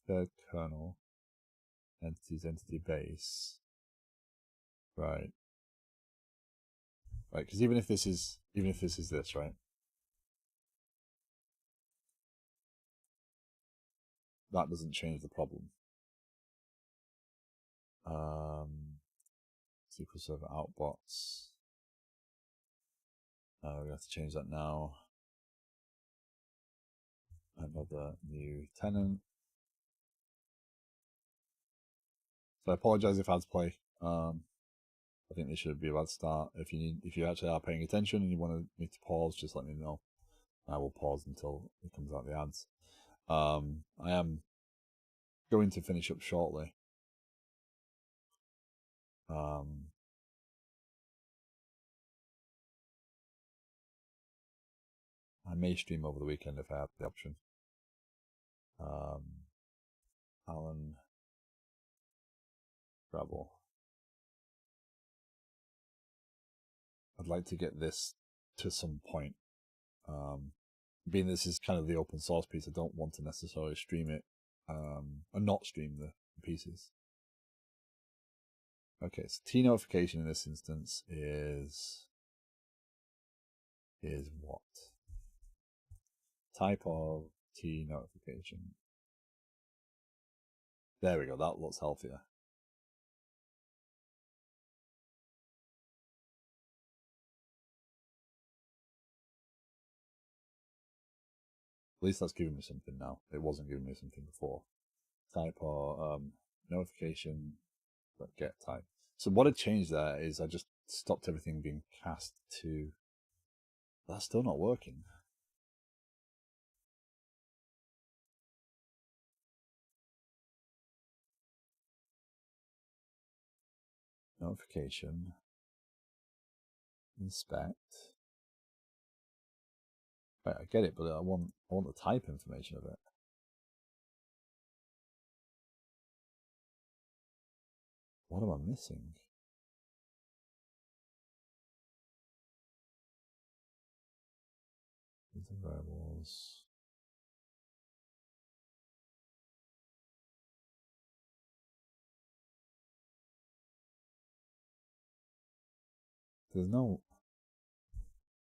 shared kernel, entities, entity base. Right. Right, because even if this is this, right? That doesn't change the problem. SQL Server Outbox. We have to change that now. Another new tenant. So I apologize if ads play. I think this should be a bad start. If you actually are paying attention and you want me to pause, just let me know. I will pause until it comes out the ads. I am going to finish up shortly. I may stream over the weekend if I have the option. Alan Gravel. I'd like to get this to some point. Being this is kind of the open source piece, I don't want to necessarily stream it, or not stream the pieces. Okay, so T notification in this instance is what? Type of T notification. There we go, that looks healthier. At least that's giving me something now. It wasn't giving me something before. Type or notification, but get type. So what had changed there is I just stopped everything being cast to. That's still not working. Notification. Inspect. Right, I get it, but I want the type information of it. What am I missing? These are variables.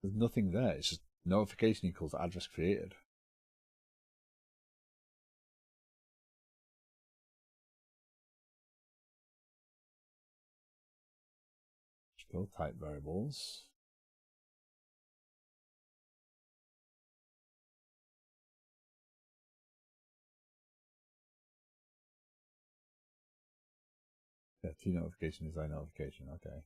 There's nothing there. It's just notification equals address created. Just go type variables. Yeah, T notification is I notification. Okay.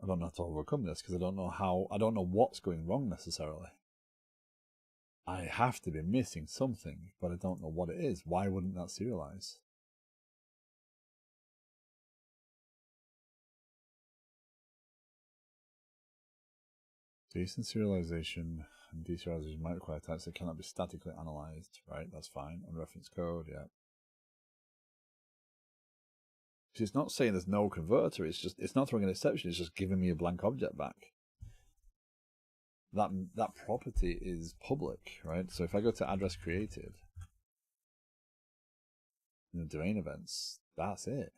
I don't know how to overcome this because I don't know what's going wrong necessarily. I have to be missing something, but I don't know what it is. Why wouldn't that serialize? JSON serialization and deserialization might require types that cannot be statically analyzed, right? That's fine. On reference code, yeah. It's not saying there's no converter. It's not throwing an exception. It's just giving me a blank object back. That property is public, right? So if I go to address created in the domain events, that's it.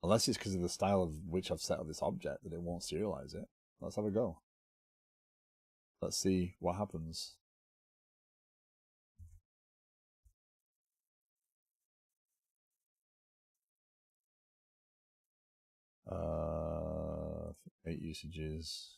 Unless it's because of the style of which I've set up this object that it won't serialize it. Let's have a go. Let's see what happens. Uh, 8 usages.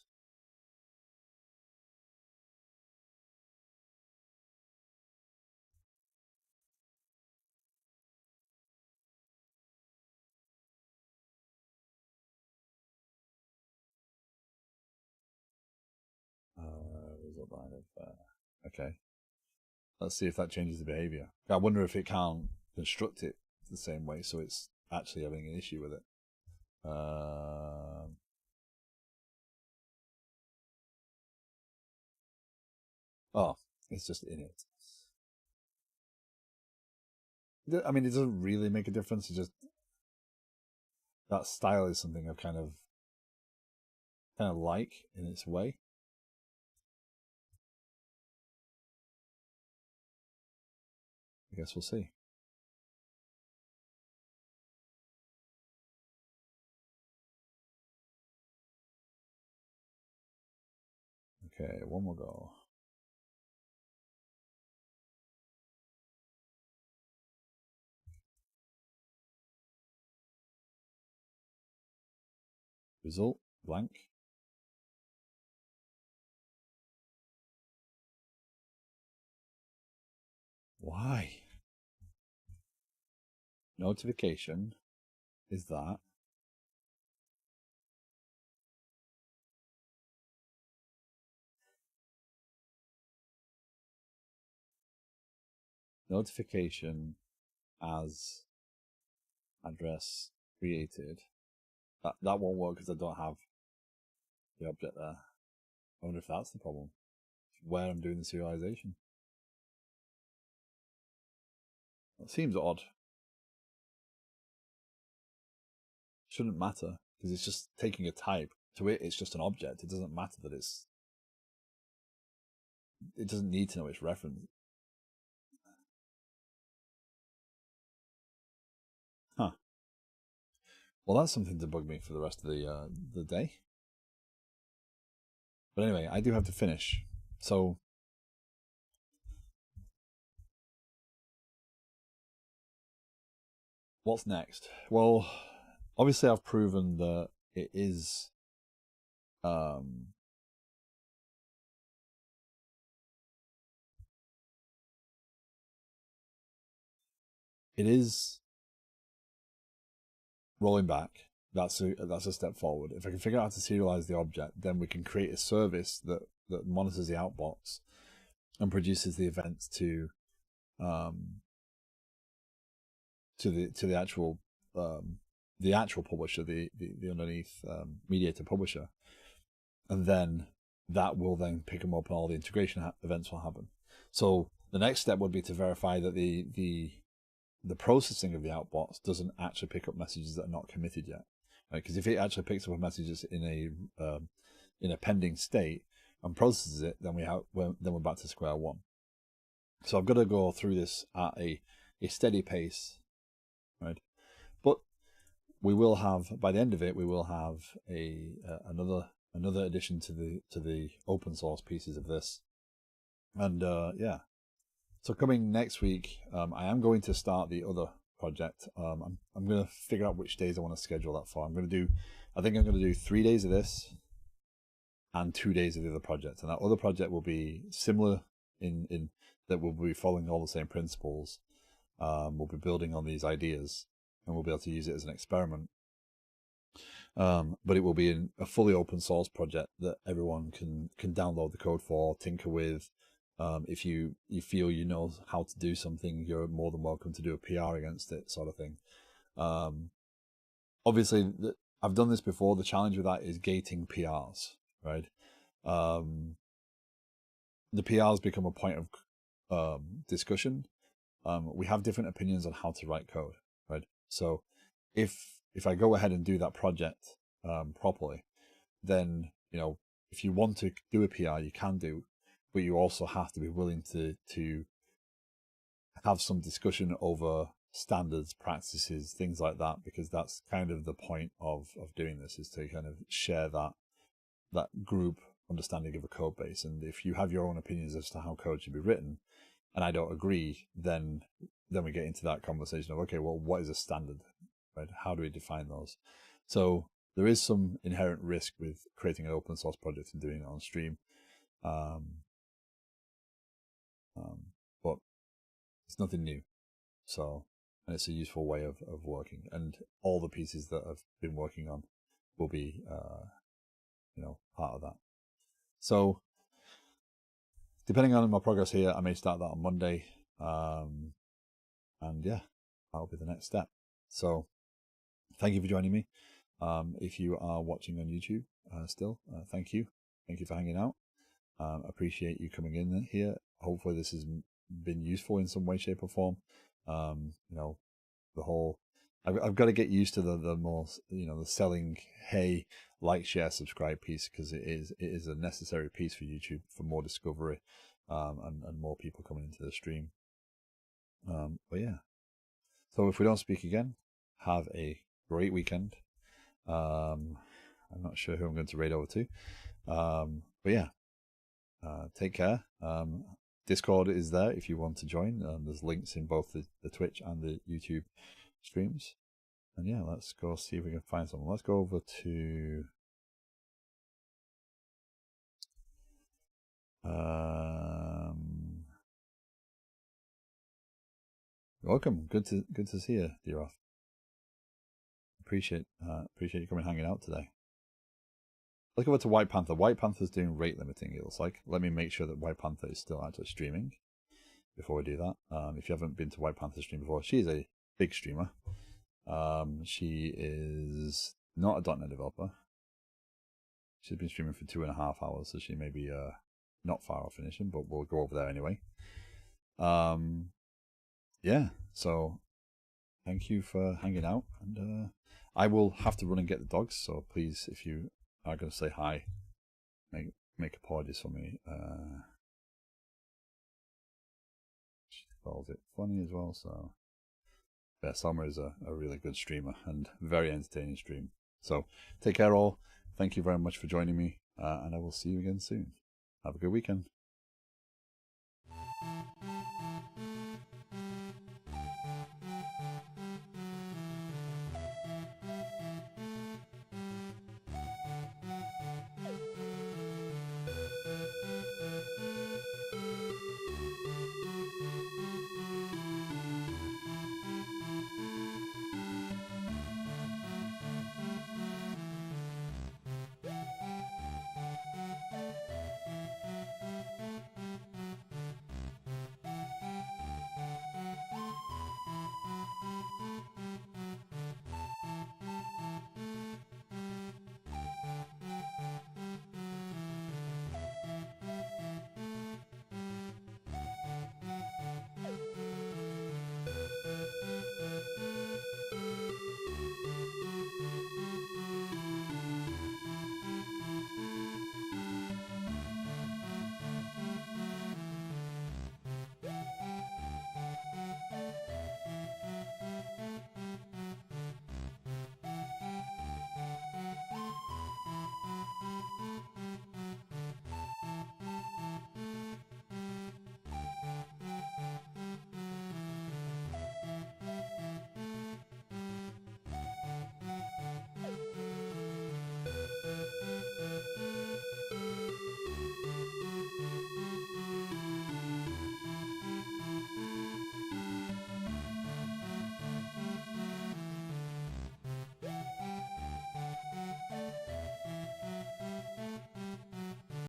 Okay. Let's see if that changes the behavior. I wonder if it can't construct it the same way, so it's actually having an issue with it. Oh, It's just in it. I mean, it doesn't really make a difference. It's just that style is something I kind of like in its way. I guess we'll see. Okay, one more go. Result, blank. Why? Notification is that. Notification as address created. That won't work because I don't have the object there. I wonder if that's the problem. Where I'm doing the serialization. It seems odd. Shouldn't matter because it's just taking a type. To it, it's just an object. It doesn't matter that it's. It doesn't need to know its reference. Huh. Well, that's something to bug me for the rest of the day. But anyway, I do have to finish. So what's next? Well, obviously I've proven that it is it is rolling back. That's a step forward. If I can figure out how to serialize the object, then we can create a service that monitors the outbox and produces the events to the actual publisher, the underneath Mediator publisher, and then that will then pick them up and all the integration events will happen. So the next step would be to verify that the processing of the outbox doesn't actually pick up messages that are not committed yet. Because if it actually picks up messages in a pending state and processes it, then we're back to square one. So I've got to go through this at a steady pace, right? But we will have, by the end of it, we will have another addition to the open source pieces of this, and yeah. So coming next week, I am going to start the other project. I'm going to figure out which days I want to schedule that for. I think I'm going to do 3 days of this and 2 days of the other project. And that other project will be similar in that we'll be following all the same principles. We'll be building on these ideas and we'll be able to use it as an experiment. But it will be a fully open source project that everyone can download the code for, tinker with. If you feel you know how to do something, you're more than welcome to do a PR against it, sort of thing. Obviously, I've done this before. The challenge with that is gating PRs, right? The PRs become a point of discussion. We have different opinions on how to write code, right? So if I go ahead and do that project properly, then if you want to do a PR, you can do. But you also have to be willing to have some discussion over standards, practices, things like that, because that's kind of the point of doing this, is to kind of share that group understanding of a code base. And if you have your own opinions as to how code should be written, and I don't agree, then we get into that conversation of, okay, well, what is a standard, right? How do we define those? So there is some inherent risk with creating an open source project and doing it on stream. But it's nothing new. So, and it's a useful way of working, and all the pieces that I've been working on will be, part of that. So, depending on my progress here, I may start that on Monday. And yeah, that'll be the next step. So, thank you for joining me. If you are watching on YouTube still, thank you. Thank you for hanging out. Appreciate you coming in here hopefully this has been useful in some way, shape, or form. You know, the whole I've got to get used to the more, you know, the selling, hey, like, share, subscribe piece, because it is a necessary piece for YouTube for more discovery, and more people coming into the stream. But yeah, so if we don't speak again, have a great weekend. I'm not sure who I'm going to raid over to, but yeah, take care. Discord is there if you want to join. There's links in both the Twitch and the YouTube streams. And yeah, let's go see if we can find someone. Let's go over to welcome. Good to see you, Deeroth. Appreciate you coming hanging out today. Let's go over to White Panther. White Panther's doing rate limiting, it looks like. Let me make sure that White Panther is still actually streaming before we do that. If you haven't been to White Panther's stream before, she's a big streamer. She is not a .NET developer. She's been streaming for 2.5 hours, so she may be not far off finishing, but we'll go over there anyway. Yeah, so thank you for hanging out, and I will have to run and get the dogs, so please, if you are going to say hi, make apologies for me. She calls it funny as well, so yeah, Summer is a really good streamer and very entertaining stream. So take care all. Thank you very much for joining me, and I will see you again soon. Have a good weekend.